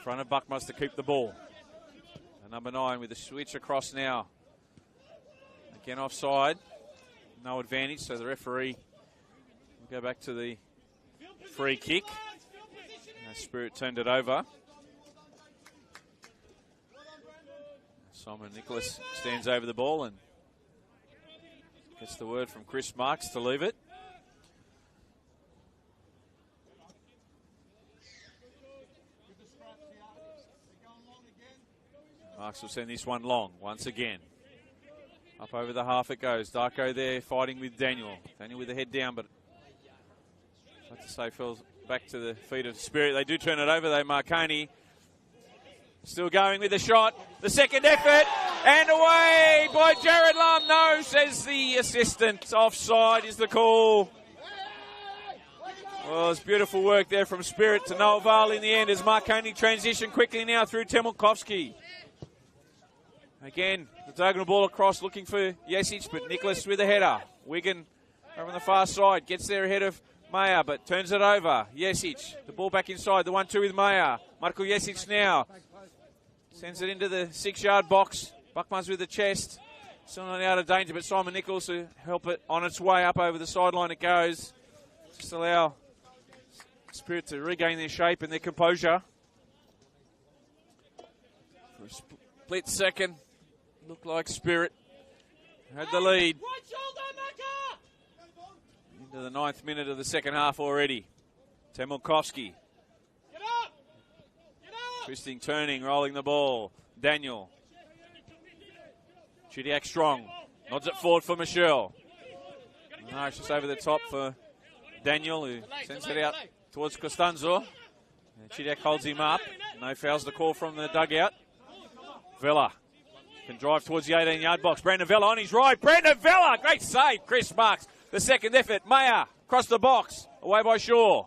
front of Buckmas to keep the ball. And number 9 with the switch across now. Again offside. No advantage, so the referee will go back to the free kick. Spirit turned it over. Simon Nicholas stands over the ball and gets the word from Chris Marks to leave it. Marks will send this one long once again. Up over the half it goes. Darko there fighting with Daniel. Daniel with the head down, but I'd like to say falls back to the feet of Spirit. They do turn it over though. Marconi still going with the shot. The second effort, and away by Jared Lum. No, says the assistant. Offside is the call. Well, it's beautiful work there from Spirit to Noel Val in the end as Marconi transition quickly now through Temelkovski. Again, the diagonal ball across looking for Jesic, but Nicholas with a header. Wigan over on the far side gets there ahead of Mayer, but turns it over. Jesic, the ball back inside, the 1-2 with Mayer. Marko Jesic now sends it into the 6-yard box. Buckmans with the chest. Still not out of danger, but Simon Nichols to help it on its way up over the sideline it goes. Just allow Spirit to regain their shape and their composure. For a split second, looked like Spirit had the lead. Into the 9th minute of the second half already. Temelkovski. Twisting, turning, rolling the ball. Daniel. Chidiak strong. Nods it forward for Michelle. No, it's just over the top for Daniel, who sends it out towards Costanzo. And Chidiak holds him up. No fouls to call from the dugout. Vella can drive towards the 18-yard box. Brandon Vella on his right. Brandon Vella! Great save. Chris Marks. The second effort. Mayer across the box. Away by Shaw.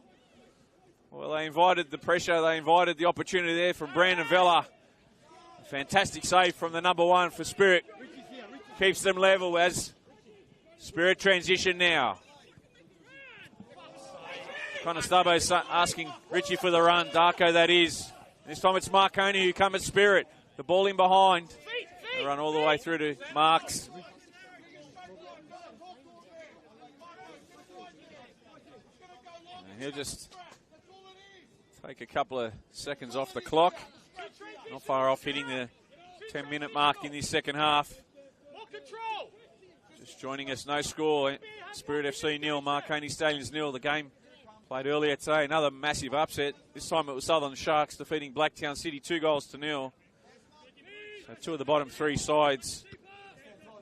Well, they invited the pressure. They invited the opportunity there from Brandon Vella. Fantastic save from the number 1 for Spirit. Keeps them level as Spirit transition now. Conestogo's asking Richie for the run. Darko, that is. This time it's Marconi who come at Spirit. The ball in behind. They run all the way through to Marks. And he'll just take a couple of seconds off the clock. Not far off hitting the 10-minute mark in this second half. Just joining us, no score. Spirit FC 0, Marconi Stallions 0. The game played earlier today. Another massive upset. This time it was Southern Sharks defeating Blacktown City 2-0. So two of the bottom three sides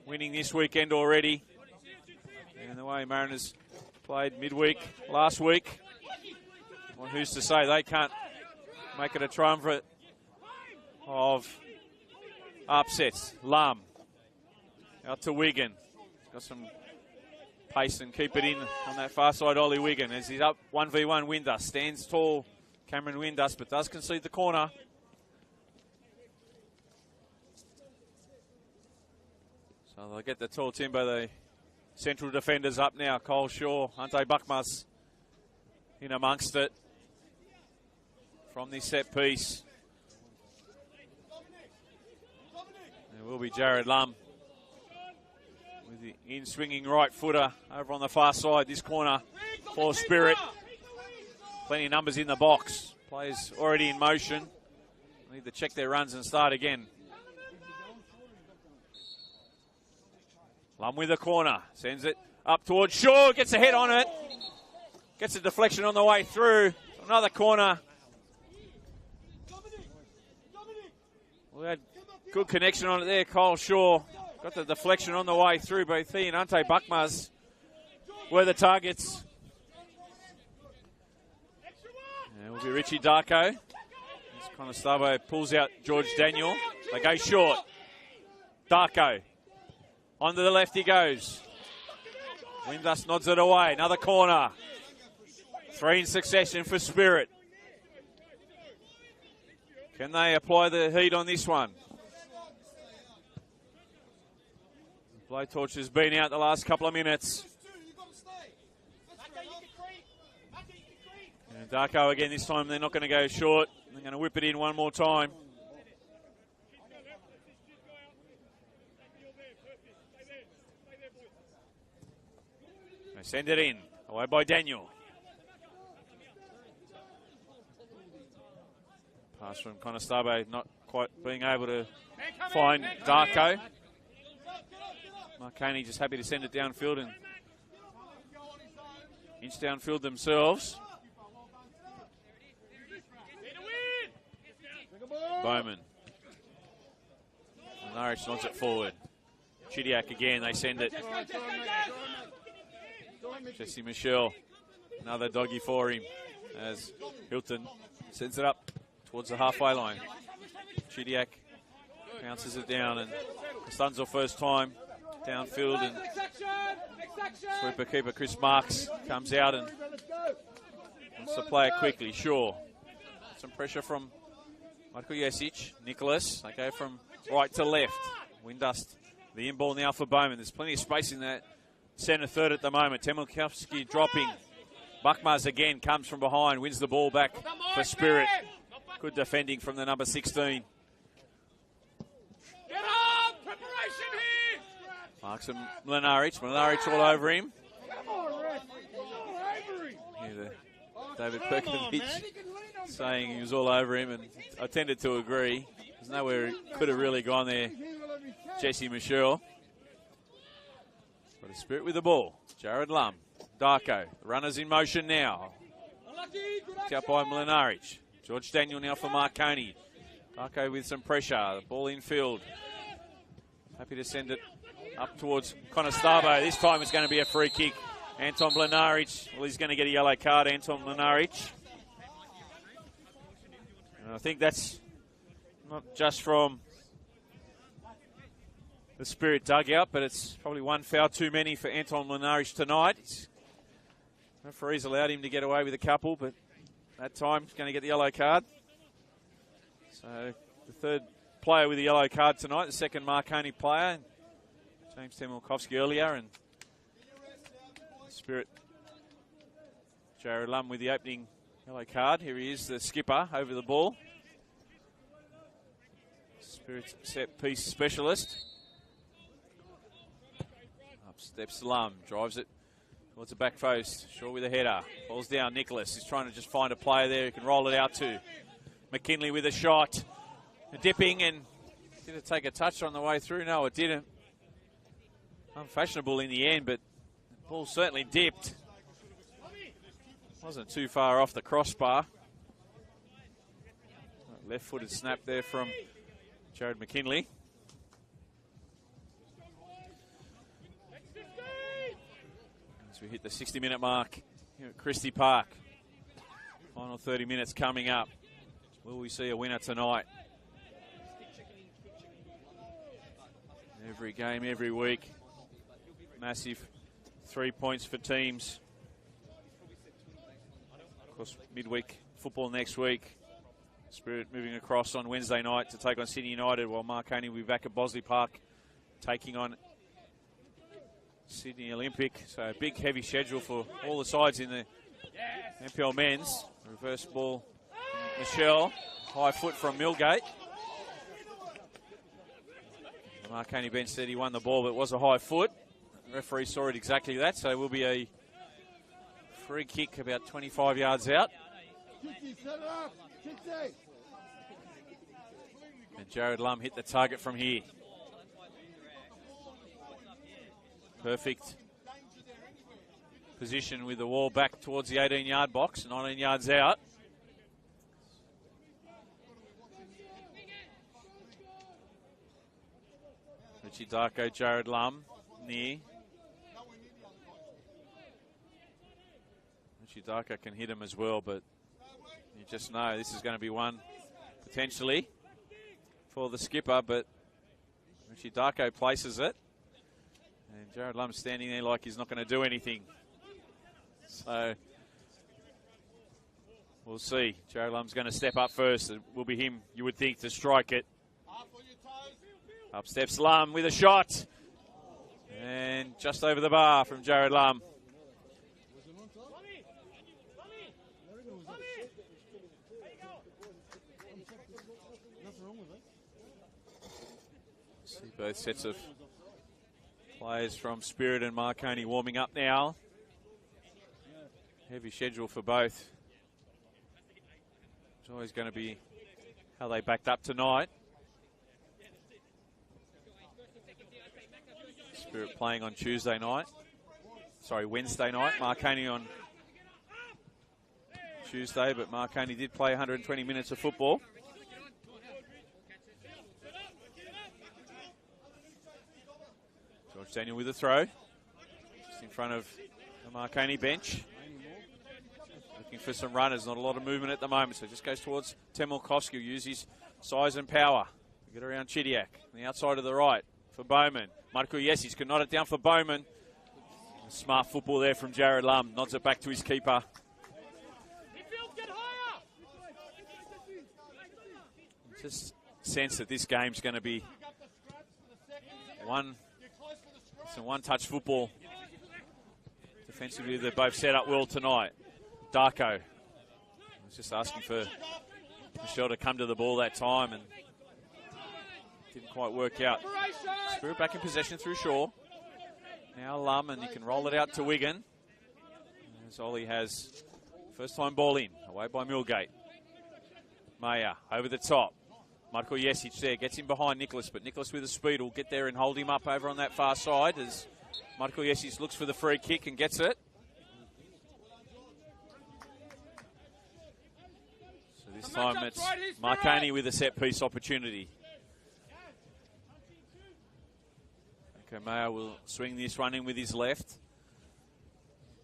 winning this weekend already. And the way Mariners played midweek last week, well, who's to say they can't make it a triumvirate of upsets. Lum out to Wigan. Got some pace and keep it in on that far side. Ollie Wigan as he's up 1v1. Windus stands tall. Cameron Windus, but does concede the corner. So they'll get the tall timber. The central defenders up now. Cole Shaw, Ante Buckmas in amongst it from this set piece. There will be Jared Lum with the in-swinging right footer over on the far side. This corner for Spirit. Plenty of numbers in the box. Players already in motion. Need to check their runs and start again. Lum with the corner. Sends it up towards Shaw. Gets a head on it. Gets a deflection on the way through. Another corner. We had good connection on it there. Cole Shaw got the deflection on the way through. Both he and Ante Buckmas were the targets. And it will be Richie Darko. As Conestogo pulls out George Daniel. They go short. Darko. Onto the left he goes. Windus nods it away. Another corner. Three in succession for Spirit. Can they apply the heat on this one? Blowtorch has been out the last couple of minutes. And Darko again this time. They're not going to go short. They're going to whip it in one more time. They send it in. Away by Daniel. Pass from Conestogo, not quite being able to find Darko. Marconi just happy to send it downfield and inch downfield themselves. Bowman. Norwich nods it forward. Chidiac again, they send it. Jesse Michelle, another doggy for him as Hilton sends it up towards the halfway line. Chidiac bounces it down and Costanzo first time downfield, and sweeper keeper Chris Marks comes out and wants to play it quickly. Sure. Some pressure from Michael Jesic. Nicholas, they go from right to left. Windust, the in ball now for Bowman. There's plenty of space in that centre third at the moment. Temilkovsky dropping. Buckmas again comes from behind, wins the ball back for Spirit. Good defending from the number 16. Get up! Preparation here! Marks and Mlinaric. Mlinaric all over him. Yeah, David Perkovic saying he was all over him, and I tended to agree. There's nowhere he could have really gone there, Jesse Michelle. But a Spirit with the ball. Jared Lum. Darko. The runners in motion now. Picked up by Mlinaric. George Daniel now for Marconi. Darko with some pressure. The ball in field. Happy to send it up towards Conestogo. This time it's going to be a free kick. Anton Mlinaric. Well, he's going to get a yellow card, Anton Mlinaric. And I think that's not just from the Spirit dugout, but it's probably one foul too many for Anton Mlinaric tonight. Referees allowed him to get away with a couple, but that time he's going to get the yellow card. So the third player with a yellow card tonight, the second Marconi player, James Temilkovsky earlier, and Spirit Jared Lum with the opening yellow card. Here he is, the skipper, over the ball. Spirit set piece specialist. Up steps Lum, drives it towards the back post. Shaw with a header. Falls down. Nicholas is trying to just find a player there who can roll it out to. McKinley with a shot. Dipping, and did it take a touch on the way through? No, it didn't. Unfashionable in the end, but the ball certainly dipped. Wasn't too far off the crossbar. Left-footed snap there from Jared McKinley. As we hit the 60-minute mark here at Christie Park. Final 30 minutes coming up. Will we see a winner tonight? Every game, every week. Massive 3 points for teams. Of course, midweek football next week. Spirit moving across on Wednesday night to take on Sydney United, while Marconi will be back at Bosley Park taking on Sydney Olympic. So a big, heavy schedule for all the sides in the NPL men's. Reverse ball, Michelle. High foot from Millgate. The Marconi bench said he won the ball, but it was a high foot. The referee saw it exactly that, so it will be a free kick about 25 yards out. And Jared Lum hit the target from here. Perfect position with the wall back towards the 18-yard box, 19 yards out. Richie Darko, Jared Lum, near. Richie Darko can hit him as well, but you just know this is going to be one potentially for the skipper, but Richie Darko places it. And Jared Lum's standing there like he's not going to do anything. So we'll see. Jared Lum's going to step up first. It will be him, you would think, to strike it. Up steps Lum with a shot. And just over the bar from Jared Lum. See both sets of players from Spirit and Marconi warming up now. Heavy schedule for both. It's always going to be how they backed up tonight. Spirit playing on Wednesday night. Marconi on Tuesday, but Marconi did play 120 minutes of football. George Daniel with a throw. Just in front of the Marconi bench. Looking for some runners, not a lot of movement at the moment, so just goes towards Temelkovsky, who uses his size and power to get around Chidiak. On the outside of the right for Bowman. Marco Yesic can nod it down for Bowman. Smart football there from Jared Lum. Nods it back to his keeper. Just sense that this game's going to be one-touch football. Defensively, they're both set up well tonight. Darko was just asking for Michelle to come to the ball that time and didn't quite work out. Spirit back in possession through Shaw. Now Lum, and he can roll it out to Wigan. As Ollie has first time ball in, away by Millgate. Mayer over the top. Marco Yesic there, gets in behind Nicholas, but Nicholas with a speed will get there and hold him up over on that far side as Marco Yesic looks for the free kick and gets it. So this time it's Marconi with a set piece opportunity. Okay, Mayer will swing this one in with his left.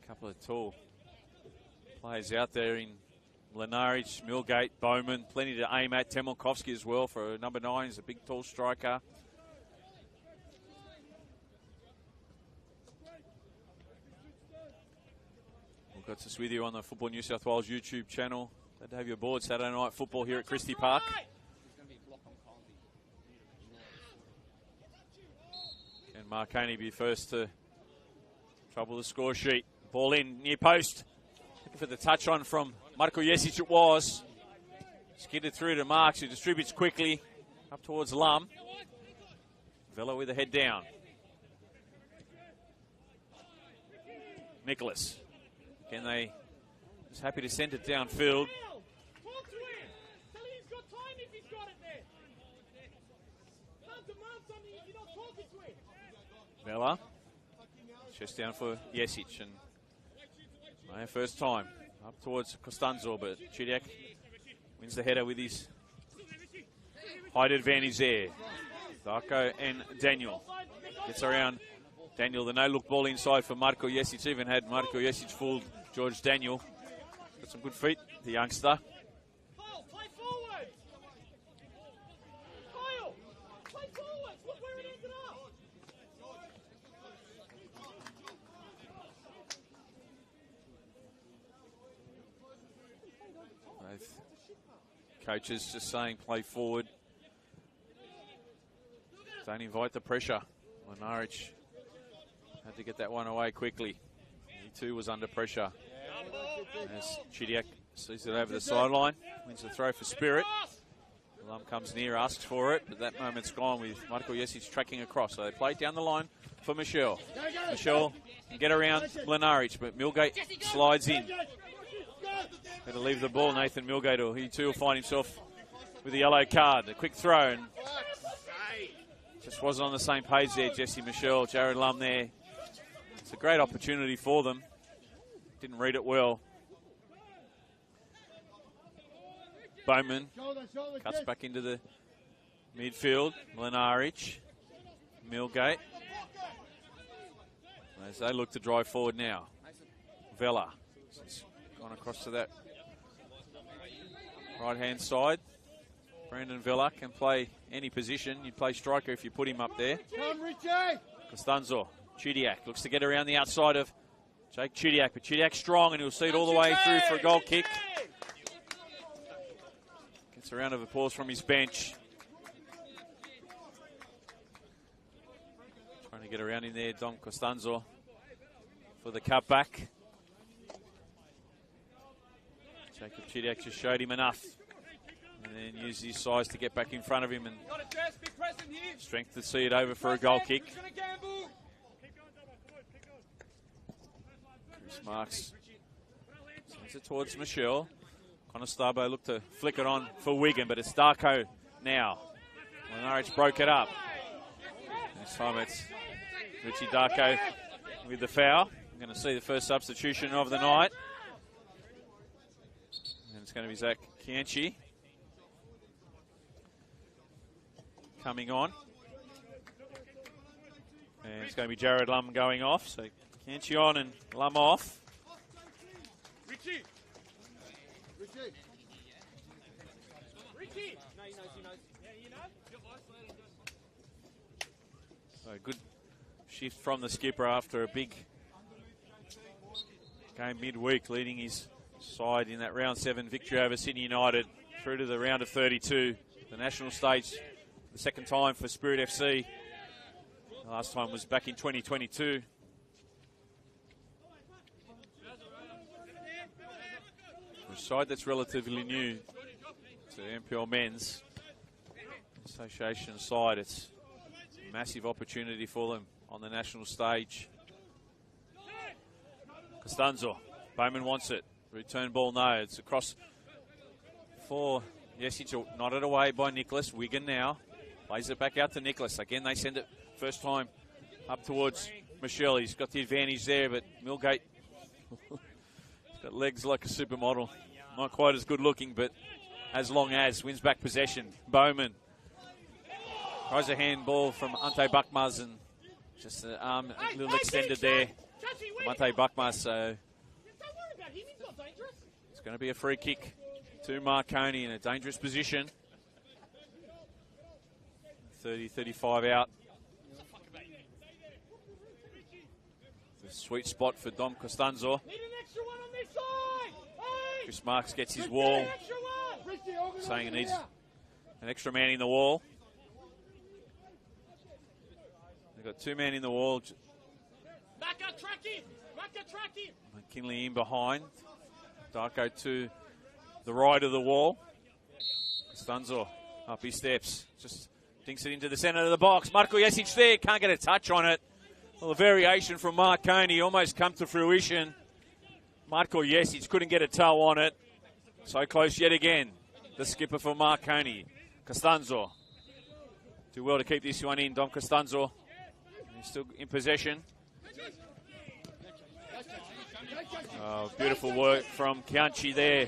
A couple of tall players out there in Lenaric, Millgate, Bowman. Plenty to aim at. Temelkovsky as well for number 9. He's a big, tall striker. We've got us with you on the Football New South Wales YouTube channel. Glad to have you aboard. Saturday night football here at Christie Park. Can Marconi be first to trouble the score sheet? Ball in, near post. Looking for the touch on from Marko Jesic it was. Skidded through to Marks, who distributes quickly up towards Lum. Vela with the head down. Nicholas. Again, they just happy to send it downfield. Talk to him. Tell him he's got time if he's got it there. Can't demand something if you're not talking to him. Vela. Chest down for Jesic, and my first time up towards Costanzo, but Chidiak wins the header with his height advantage there. Darko and Daniel gets around Daniel. The no-look ball inside for Marko Jesic. Even had Marko Jesic fooled George Daniel. Got some good feet, the youngster. Kyle, play forward. Kyle, play forward. Look where it ended up. Both coaches just saying play forward. Don't invite the pressure. Norwich had to get that one away quickly. He too was under pressure. As Chidiak sees it over the sideline, wins the throw for Spirit. Lum comes near, asks for it, but that moment's gone with Marko Jesic tracking across. So they play it down the line for Michelle. Michelle can get around Mlinaric, but Milgate slides in. Better leave the ball, Nathan Milgate, or he too will find himself with a yellow card. A quick throw, and just wasn't on the same page there, Jesse Michelle. Jared Lum there. It's a great opportunity for them. Didn't read it well. Bowman cuts back into the midfield. Mlinaric, Milgate. As they look to drive forward now. Vela. It's gone across to that right-hand side. Brandon Vela can play any position. You play striker if you put him up there. Costanzo. Chidiak looks to get around the outside of Jake Chidiak, but Chidiak's strong and he'll see it all the way through for a goal kick. Gets a round of applause from his bench. Trying to get around in there, Dom Costanzo for the cutback. Jacob Chidiak just showed him enough. And then used his size to get back in front of him and strength to see it over for a goal kick. Chris Marks sends it towards Michelle. Conestabo looked to flick it on for Wigan, but it's Darko now. Norwich broke it up. This time it's Richie Darko with the foul. I'm going to see the first substitution of the night. And it's going to be Zach Kianchi coming on. And it's going to be Jared Lum going off. So Kianchi on and Lum off. Richie. Richie. No, he knows. Yeah, you know. So good shift from the skipper after a big game midweek, leading his side in that round 7 victory over Sydney United through to the round of 32. The national stage, the second time for Spirit FC. The last time was back in 2022. A side that's relatively new to NPL Men's Association side. It's a massive opportunity for them on the national stage. Costanzo. Bowman wants it. Return ball, no. It's across for Jesic, nodded away by Nicholas. Wigan now plays it back out to Nicholas. Again, they send it first time up towards Michelle. He's got the advantage there, but Milgate he's got legs like a supermodel. Not quite as good looking, but as long as wins back possession. Bowman tries a handball from Ante Bakmaz, and just the arm a little extended there. Ante Bakmaz, so it's going to be a free kick to Marconi in a dangerous position. 30-35 out. The sweet spot for Dom Costanzo. Chris Marks gets his wall, saying it needs an extra man in the wall. They've got 2 men in the wall. Back up, track him. McKinley in behind. Darko to the right of the wall. Costanzo up his steps. Just dinks it into the centre of the box. Marko Jesic there. Can't get a touch on it. Well, a variation from Marconi almost come to fruition. Marko Jesic couldn't get a toe on it. So close yet again. The skipper for Marconi. Costanzo. Do well to keep this one in. Dom Costanzo. He's still in possession. Oh, beautiful work from Chianchi there.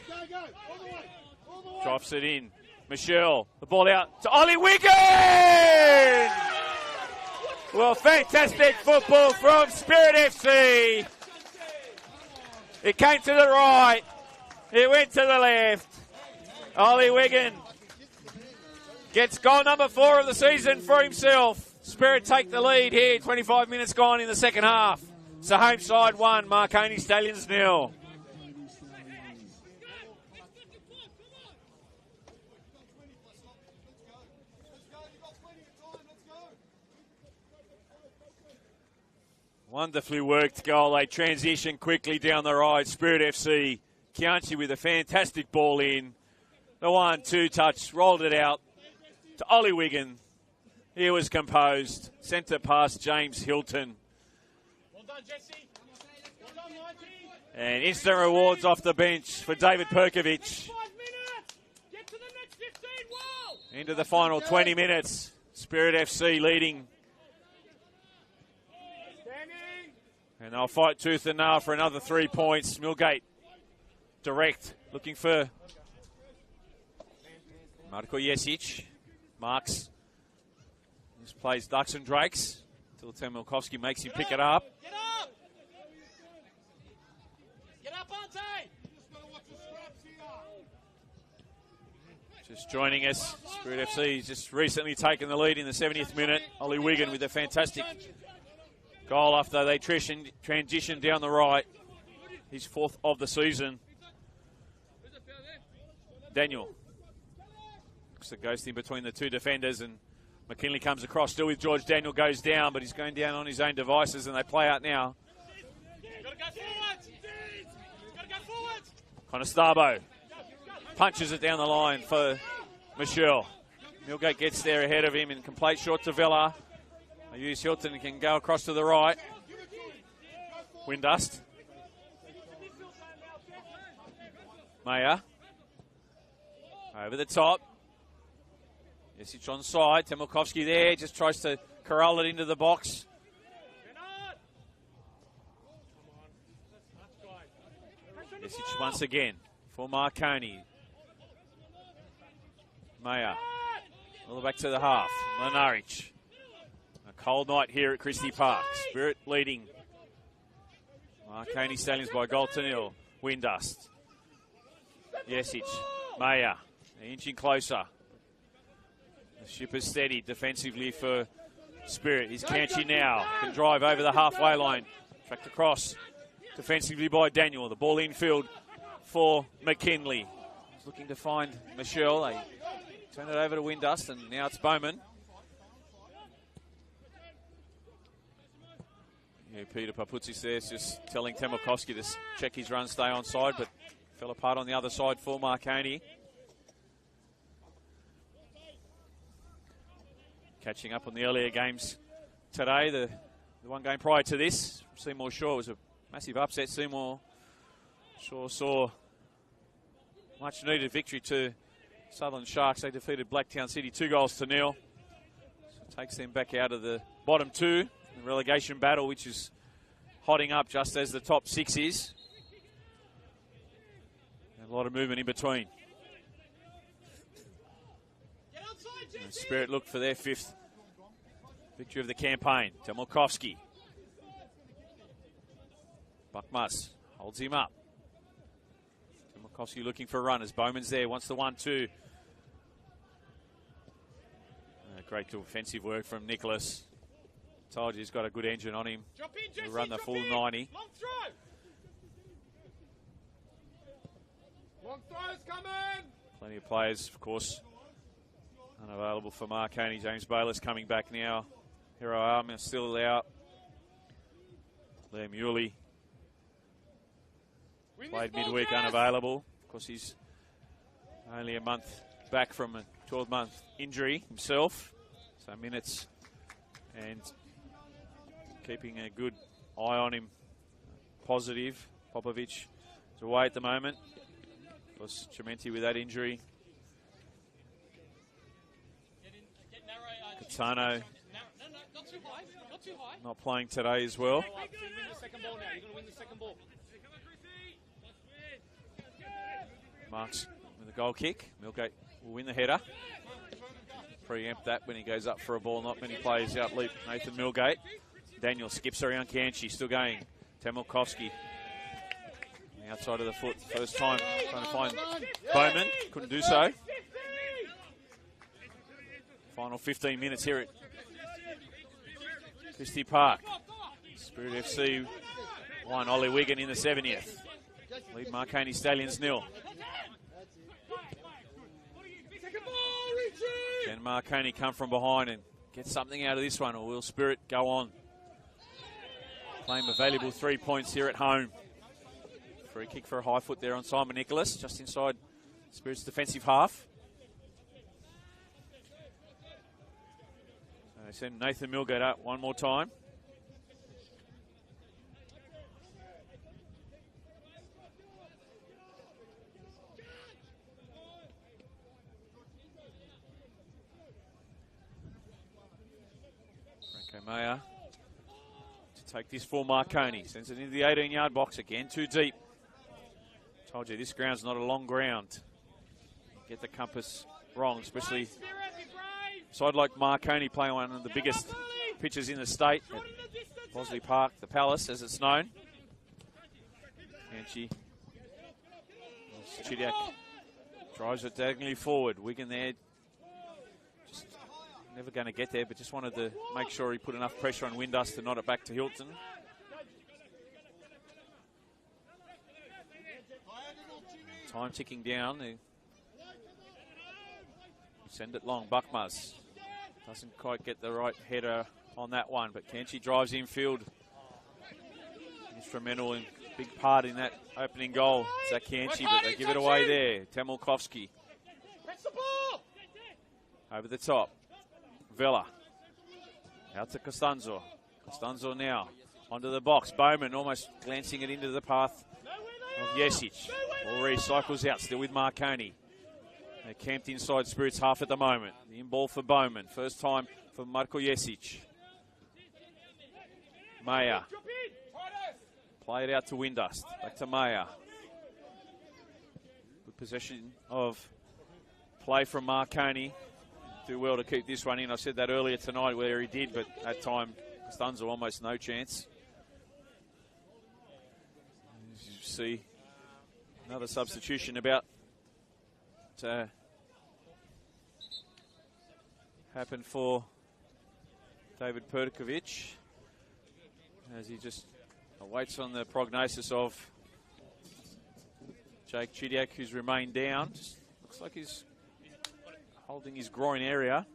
Drops it in. Michelle, the ball out to Ollie Wigan! Well, fantastic football from Spirit FC. It came to the right. It went to the left. Ollie Wigan gets goal number 4 of the season for himself. Spirit take the lead here. 25 minutes gone in the second half. It's the home side 1, Marconi Stallions 0. Wonderfully worked goal. They transition quickly down the right. Spirit FC. Chianchi with a fantastic ball in. The 1-2 touch. Rolled it out to Ollie Wigan. He was composed. Sent it past James Hilton. Well done, Jesse. Well done, Mikey. And instant rewards off the bench for David Perkovic. 5 minutes. Get to the next 15. Wow. Into the final 20 minutes. Spirit FC leading. And they'll fight tooth and nail for another 3 points. Millgate direct, looking for Marko Jesic. Marks. This plays Ducks and Drakes. Until Tim Milkovsky makes him pick it up. Get up! Get up, Ante! Just joining us, Spirit FC has just recently taken the lead in the 70th minute. Ollie Wigan with a fantastic goal after they transition down the right. His 4th of the season. Daniel looks to ghost in between the 2 defenders, and McKinley comes across still with George. Daniel goes down, but he's going down on his own devices, and they play out now. Gotta go forwards! Gotta go forwards! Conestabo punches it down the line for Michelle. Millgate gets there ahead of him and can play short to Villa. They use Hilton and can go across to the right. Windust. Mayer. Over the top. Jesic on side. Temilkovsky there. Just tries to corral it into the box. Jesic once again for Marconi. Mayer. All the way back to the half. Mlinaric. A cold night here at Christie Park. Spirit leading. Marconi Stallions by goal to nil. Windust. Jesic. Mayer. Inching closer. The ship is steady defensively for Spirit. He's Canchi now. Can drive over the halfway line. Tracked across defensively by Daniel. The ball infield for McKinley. He's looking to find Michelle. They turn it over to Windust, and now it's Bowman. Yeah, Peter Paputsis there is just telling Temilkovsky to check his run, stay on side, but fell apart on the other side for Marconi. Catching up on the earlier games today, the one game prior to this, Seymour Shaw was a massive upset. Seymour Shaw saw much needed victory to Southern Sharks. They defeated Blacktown City 2-0. So it takes them back out of the bottom 2. The relegation battle, which is hotting up just as the top 6 is. And a lot of movement in between. And Spirit look for their 5th victory of the campaign. Temilkovsky. Buckmas holds him up. Temilkovsky looking for runners. Bowman's there, wants the 1-2. Great defensive work from Nicholas. Told you he's got a good engine on him. He'll run the full 90. Long throw. Long throw's coming. Plenty of players, of course, unavailable for Marconi. James Bayliss coming back now. Hero Armour still out. Liam Yuli. Played midweek unavailable. Of course, he's only a month back from a 12-month injury himself. So minutes and keeping a good eye on him. Positive. Popovic is away at the moment. Of course, Chimenti with that injury. Catano not playing today as well. Marks with a goal kick. Milgate will win the header. Preempt that when he goes up for a ball. Not many players outleap Nathan Milgate. Daniel skips around Kanchi, still going. Temelkovsky. The outside of the foot, first time trying to find Bowman. Couldn't do so. Final 15 minutes here at Christie Park. Spirit FC 1, Ollie Wigan in the 70th. Lead Marconi Stallions 0. Can Marconi come from behind and get something out of this one, or will Spirit go on? Claim a valuable 3 points here at home. Free kick for a high foot there on Simon Nicholas, just inside Spirit's defensive half. So they send Nathan Milgate up one more time. Franco Maya to take this for Marconi. Sends it into the 18-yard box again, too deep. Told you, this ground's not a long ground. Get the compass wrong, especially side like Marconi playing one of the biggest pitches in the state at Bosley Park, the Palace, as it's known. Kanchi. Chidiak drives it diagonally forward. Wigan there, just never going to get there, but just wanted to make sure he put enough pressure on Windus to nod it back to Hilton. Time ticking down. They send it long. Buckmaz doesn't quite get the right header on that one, but Kanchi drives infield. Instrumental and big part in that opening goal. Zach Kanchi, but they give it away there. Temelkovsky. Over the top. Vela. Out to Costanzo. Costanzo now. Onto the box. Bowman almost glancing it into the path of Jesic. Ball recycles out, still with Marconi. They're camped inside Spirit's half at the moment. The in-ball for Bowman. First time for Marko Jesic. Maya. Play it out to Windust. Back to Maya. Good possession of play from Marconi. Do well to keep this one in. I said that earlier tonight where he did, but at time, Costanzo almost no chance. As you see, another substitution about to happen for David Perkovic as he just waits on the prognosis of Jake Chidiak, who's remained down. Just looks like he's holding his groin area.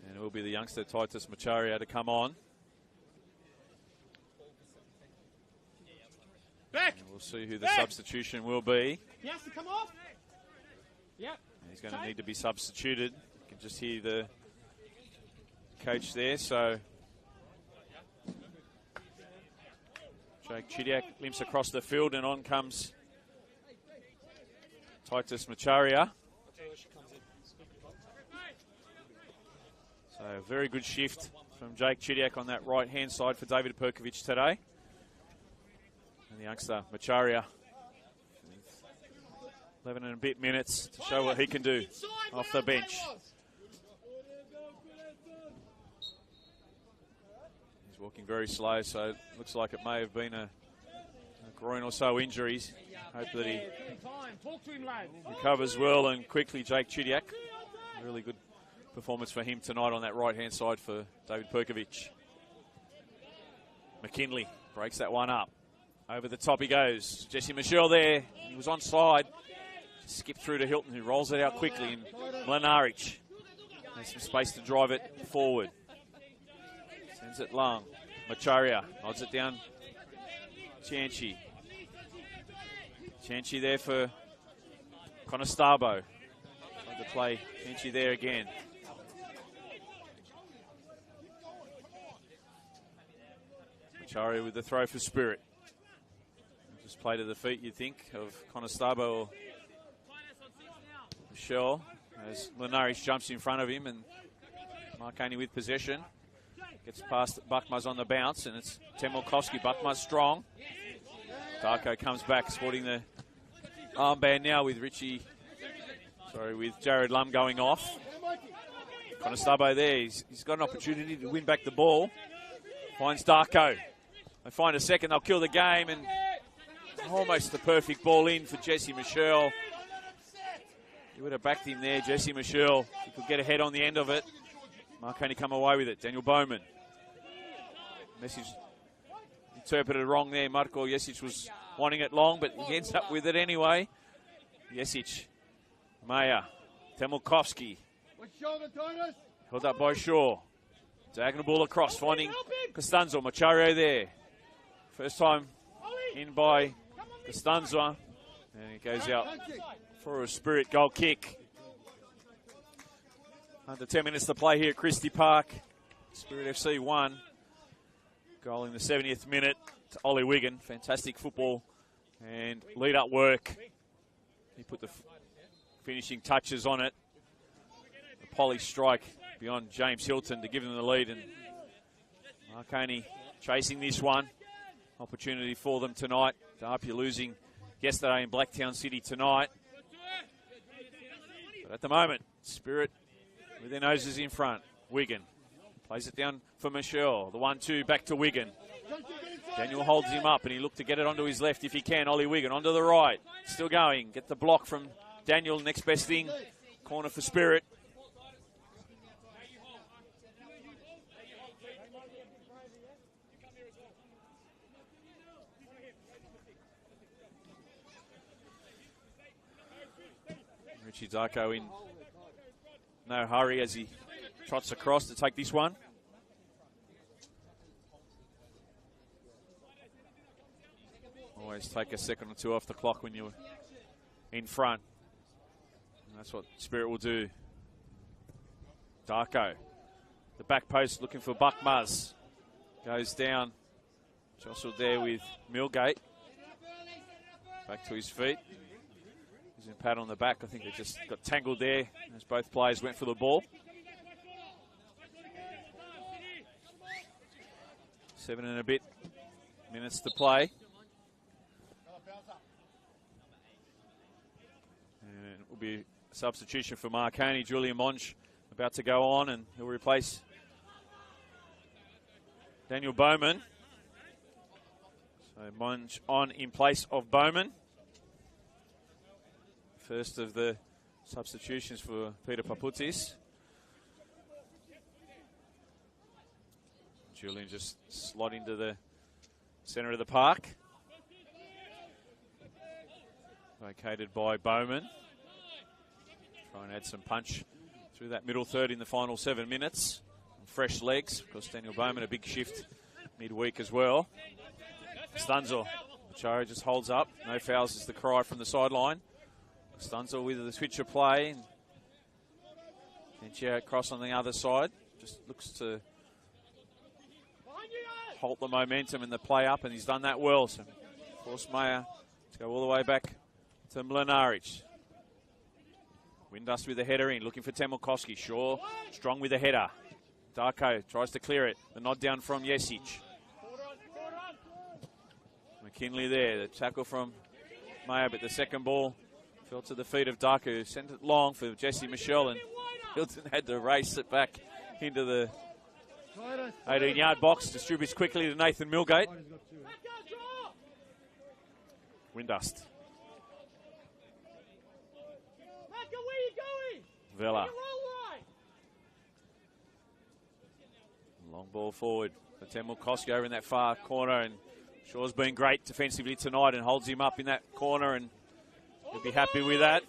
And it will be the youngster Titus Macharia to come on. Back. And we'll see who the substitution will be. He has to come off. Yep. He's going to need to be substituted. You can just hear the coach there. So Jake Chidiak limps across the field and on comes Titus Macharia. So a very good shift from Jake Chidiak on that right-hand side for David Perkovic today. And the youngster, Macharia, 11 and a bit minutes to show what he can do off the bench. He's walking very slow, so it looks like it may have been a groin or so injuries. Hope that he recovers well and quickly. Jake Chidiak, really good performance for him tonight on that right-hand side for David Perkovic. McKinley breaks that one up. Over the top he goes. Jesse Michelle there. He was onside. skip through to Hilton, who rolls it out quickly. And Mlinaric has some space to drive it forward. Sends it long. Macharia nods it down. Cianci. Cianci there for Conestabo. Tried to play Cianci there again. Macharia with the throw for Spirit. Just play to the feet, you'd think, of Conestabo or Michelle, as Mlinaric jumps in front of him, and Marconi with possession. Gets past Buckmuz on the bounce, and it's Temolkovski. Buckmuz strong. Darko comes back, sporting the armband now with with Jared Lum going off. Conestabo there, he's got an opportunity to win back the ball. Finds Darko. They find a second, they'll kill the game, and almost the perfect ball in for Jesse Michelle. He would have backed him there, Jesse Michelle. He could get ahead on the end of it. Marconi come away with it. Daniel Bowman. Message interpreted wrong there. Marko Jesic was wanting it long, but he ends up with it anyway. Jesic. Maya. Temolkovski. Held up by Shaw. Diagonal ball across, finding Costanzo. Machario there. First time in by Costanzo. And he goes out for a Spirit goal kick. Under 10 minutes to play here at Christie Park. Spirit FC 1. Goal in the 70th minute to Ollie Wigan. Fantastic football and lead-up work. He put the finishing touches on it. The poly strike beyond James Hilton to give them the lead. And Marconi chasing this one. Opportunity for them tonight. Darby losing yesterday in Blacktown City tonight. But at the moment, Spirit with their noses in front. Wigan plays it down for Michelle. The 1-2 back to Wigan. Daniel holds him up and he looked to get it onto his left if he can. Ollie Wigan onto the right. Still going. Get the block from Daniel. Next best thing. Corner for Spirit. Richie Darko in no hurry as he trots across to take this one. Always take a second or two off the clock when you're in front. And that's what Spirit will do. Darko. The back post looking for Buckmuz. Goes down. Jostled there with Millgate. Back to his feet. He's in pat on the back. I think they just got tangled there as both players went for the ball. 7 and a bit minutes to play. And it will be a substitution for Marconi. Julian Monge about to go on, and he'll replace Daniel Bowman. So Monge on in place of Bowman. First of the substitutions for Peter Paputis. Julian just slot into the centre of the park. Located by Bowman. Try and add some punch through that middle third in the final 7 minutes. Fresh legs. Of course, Daniel Bowman, a big shift midweek as well. Stunzel. Machario just holds up. No fouls is the cry from the sideline. Stunzel with the switch of play. And across on the other side. Just looks to halt the momentum and the play up, and he's done that well. So force Mayer to go all the way back to Mlinaric. Windust with the header in, looking for Temolkovski. Shaw strong with the header. Darko tries to clear it. The nod down from Jesic. McKinley there, the tackle from Mayer, but the second ball fell to the feet of Darko, who sent it long for Jesse Michelle, and Hilton had to race it back into the 18-yard box. Distributes quickly to Nathan Millgate. Windust. Vela. Long ball forward for Temolkovski over in that far corner, and Shaw's been great defensively tonight and holds him up in that corner, and he'll be happy with that.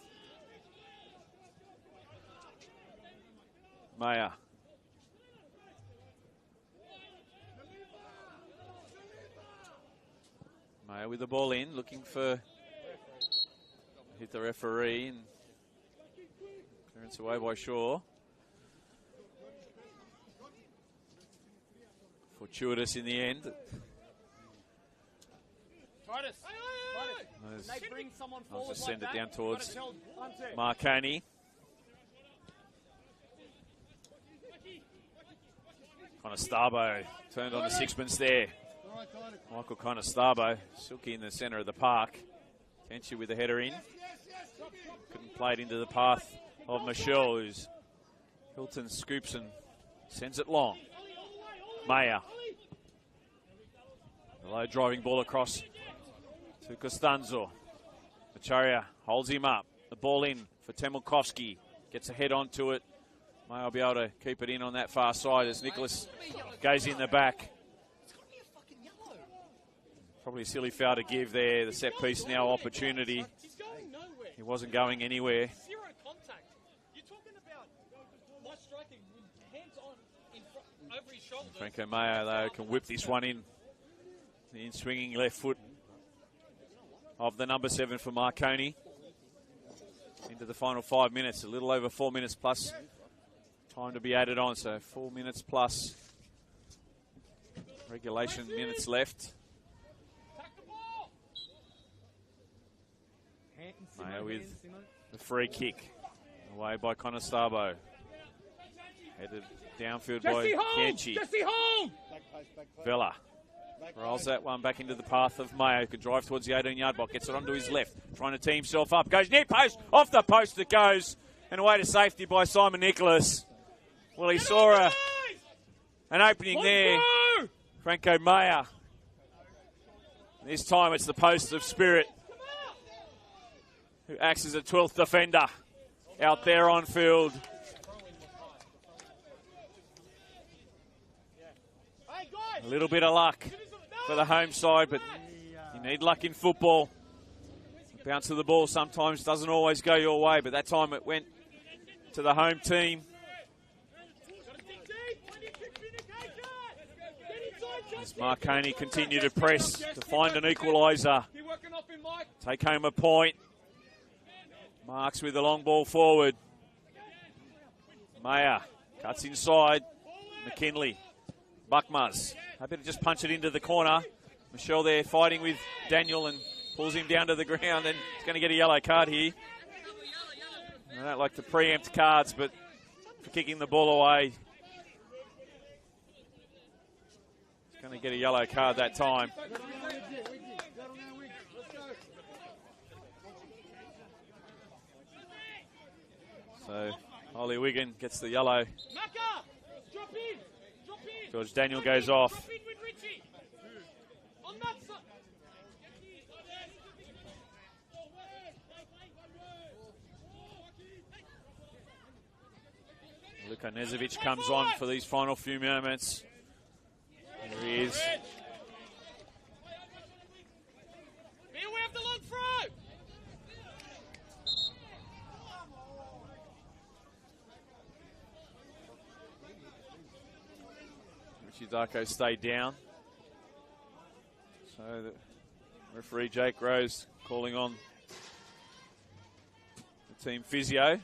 Maya. Maya with the ball in, looking for hit the referee and clearance away by Shaw. Fortuitous in the end. I'll just send it down towards Marconi. Conestabo turned on the sixpence there. Michael Conestabo, silky in the centre of the park. Tenchi with the header in. Couldn't play it into the path of Michelle, who's Hilton scoops and sends it long. Maya. The low driving ball across to Costanzo. Macharia holds him up. The ball in for Temilkovsky. Gets a head onto it. Maya will be able to keep it in on that far side as Nicholas goes in the back. Probably a silly foul to give there. The set piece now opportunity. He wasn't going anywhere. Zero contact. You're talking about my striking hands on over his shoulder. Franco Maya, though, can whip this one in. The in-swinging left foot of the number 7 for Marconi. Into the final 5 minutes, a little over 4 minutes plus time to be added on. So 4 minutes plus regulation minutes left. Maya with the free kick. Away by Conestabo. Headed downfield by Kienchi. Jesse home! Vela rolls that one back into the path of Mayo, who can drive towards the 18-yard box. Gets it onto his left, trying to tee himself up. Goes near post, off the post it goes. And away to safety by Simon Nicholas. Well, he saw an opening there. Franco Maya. This time it's the post of Spirit, who acts as a 12th defender out there on field. A little bit of luck for the home side, but you need luck in football. The bounce of the ball sometimes doesn't always go your way, but that time it went to the home team. As Marconi continue to press to find an equaliser. Take home a point. Marks with the long ball forward. Maya cuts inside. McKinley. Buckmaz. Happy to just punch it into the corner. Michelle there fighting with Daniel and pulls him down to the ground, and he's going to get a yellow card here. I don't like to preempt cards, but for kicking the ball away, he's going to get a yellow card that time. So Holly Wigan gets the yellow. George Daniel goes off. Luka Nezovic comes on for these final few moments. Here he is. Be aware of the long throw. Richie Darko stayed down. So the referee Jake Rose calling on the team physio.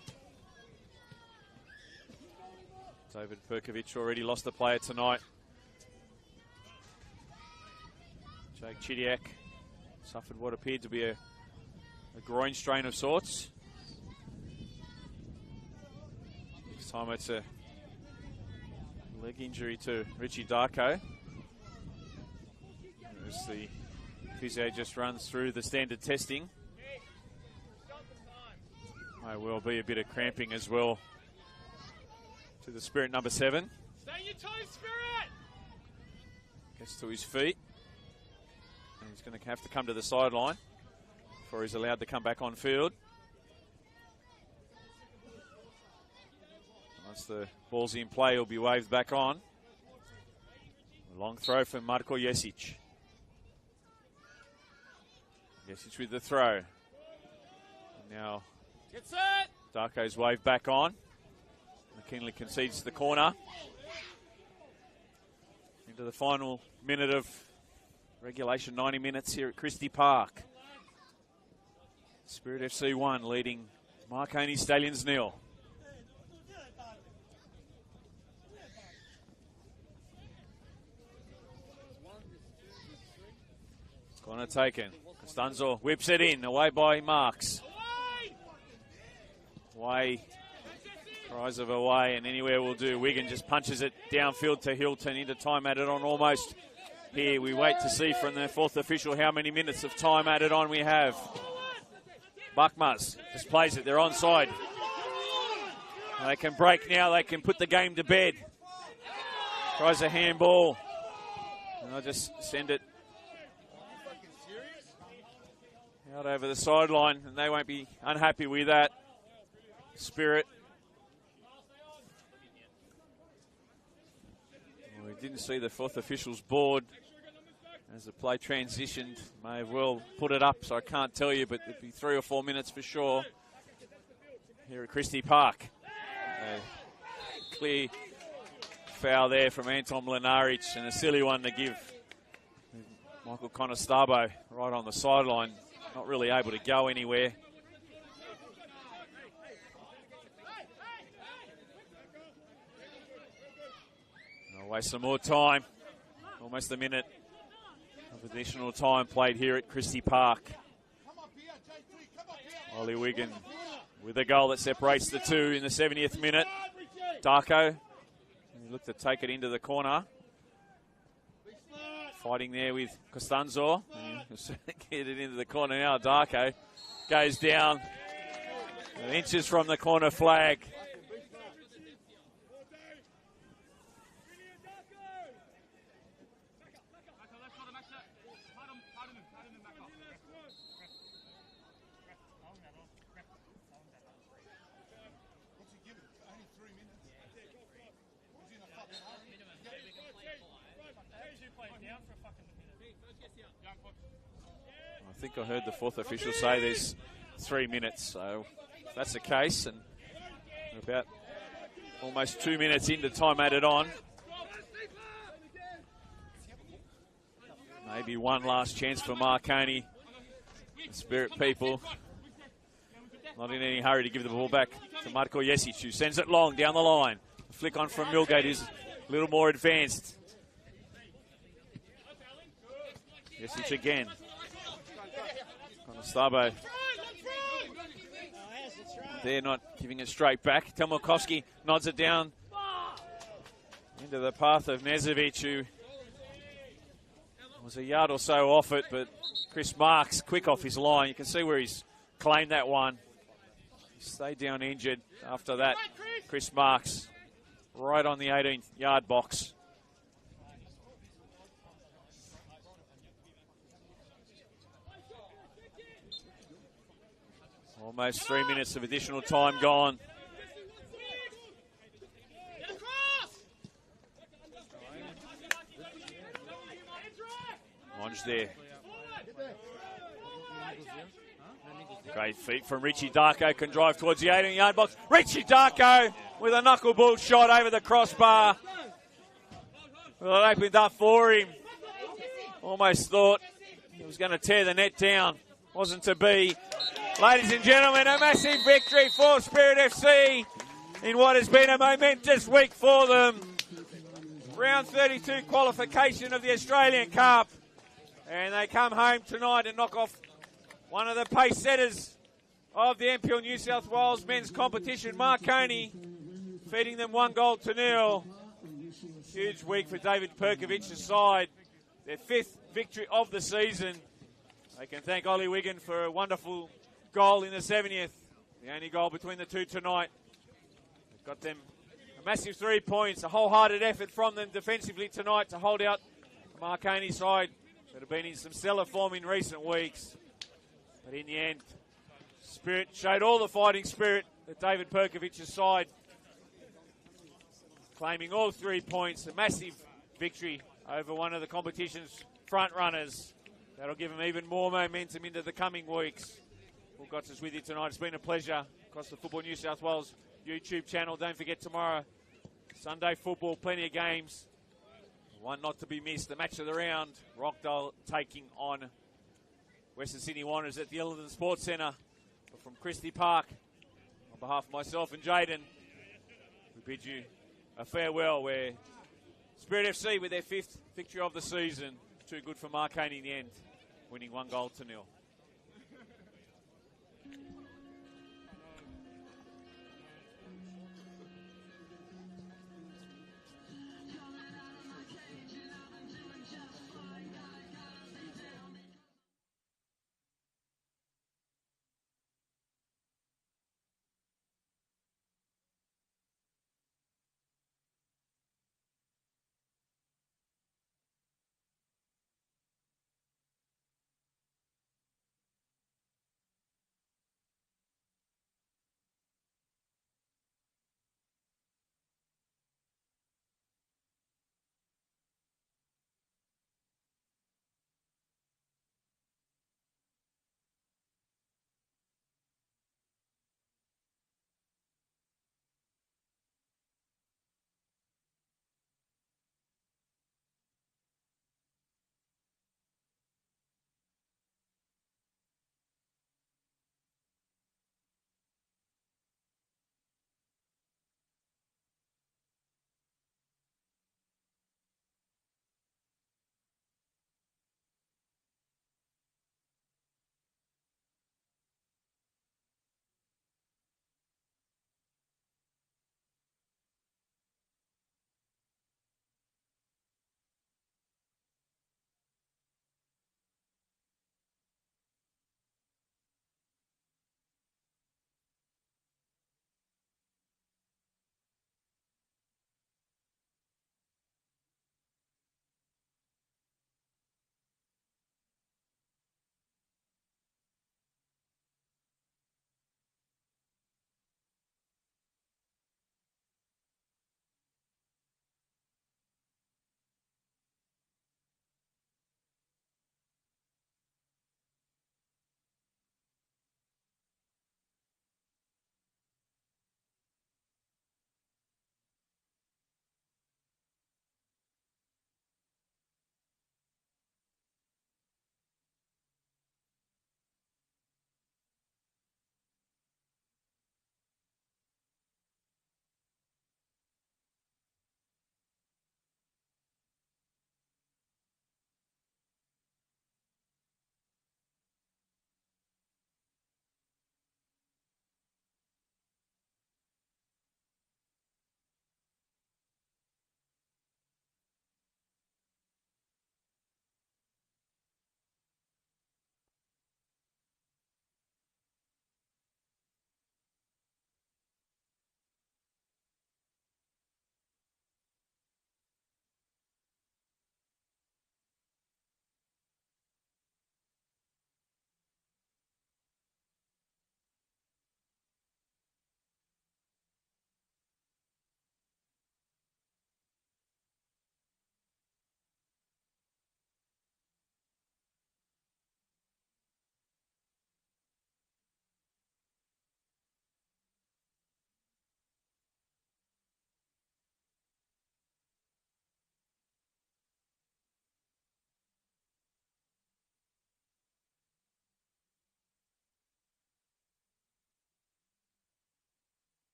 David Perkovic already lost a player tonight. Jake Chidiak suffered what appeared to be a groin strain of sorts. This time it's a leg injury to Richie Darko. As the physio just runs through the standard testing. May well be a bit of cramping as well to the Spirit number 7. Stay on your toes, Spirit! Gets to his feet. And he's going to have to come to the sideline before he's allowed to come back on field. Once the ball's in play, he'll be waved back on. A long throw from Marko Jesic. Jesic with the throw. And now get set! Darko's waved back on. Kinley concedes the corner. Into the final minute of regulation, 90 minutes here at Christie Park. Spirit FC 1 leading Marconi Stallions 0. Corner taken. Costanzo whips it in, away by Marks. Away. Cries of away, and anywhere will do. Wigan just punches it downfield to Hilton into time added on almost. Here we wait to see from the fourth official how many minutes of time added on we have. Buckmars just plays it, they're onside. They can break now, they can put the game to bed. Tries a handball. And they'll just send it out over the sideline, and they won't be unhappy with that. Spirit. Well, we didn't see the fourth official's board as the play transitioned. May have well put it up, so I can't tell you, but it'd be 3 or 4 minutes for sure here at Christie Park. Clear foul there from Anton Mlinaric, and a silly one to give Michael Conestabo right on the sideline. Not really able to go anywhere. I'll waste some more time. Almost a minute of additional time played here at Christie Park. Ollie Wigan with a goal that separates the two in the 70th minute. Darko, he looked to take it into the corner. Fighting there with Costanzo. Get it into the corner now. Darko goes down inches from the corner flag. I think I heard the fourth official say there's 3 minutes, so if that's the case, and we're about almost 2 minutes into time added on. Maybe one last chance for Marconi. The Spirit people not in any hurry to give the ball back to Marko Jesic, who sends it long down the line. A flick on from Milgate, who's a little more advanced. Jesic again. Stabo. They're not giving it straight back. Telmakovsky nods it down into the path of Nezovic, who was a yard or so off it, but Chris Marks quick off his line. You can see where he's claimed that one. He stayed down injured after that. Chris Marks right on the 18-yard box. Almost 3 minutes of additional time gone. Monge there. Great feet from Richie Darko, can drive towards the 18-yard box. Richie Darko with a knuckleball shot over the crossbar. Well, it opened up for him. Almost thought he was going to tear the net down. Wasn't to be. Ladies and gentlemen, a massive victory for Spirit FC in what has been a momentous week for them. Round 32 qualification of the Australian Cup. And they come home tonight and knock off one of the pace setters of the NPL New South Wales men's competition, Marconi, feeding them 1-0. Huge week for David Perkovic's side. Their 5th victory of the season. They can thank Ollie Wigan for a wonderful goal in the 70th. The only goal between the two tonight. They've got them a massive 3 points. A wholehearted effort from them defensively tonight to hold out the Marconi side that have been in some stellar form in recent weeks. But in the end, Spirit showed all the fighting spirit that David Perkovic's side, claiming all 3 points. A massive victory over one of the competition's front runners. That'll give them even more momentum into the coming weeks. Paul Gotts is with you tonight. It's been a pleasure across the Football New South Wales YouTube channel. Don't forget tomorrow, Sunday football, plenty of games. One not to be missed, the match of the round. Rockdale taking on Western Sydney Wanderers at the Ellerton Sports Centre. But from Christie Park, on behalf of myself and Jaden, we bid you a farewell, where Spirit FC with their 5th victory of the season. Too good for Marconi in the end, winning 1-0.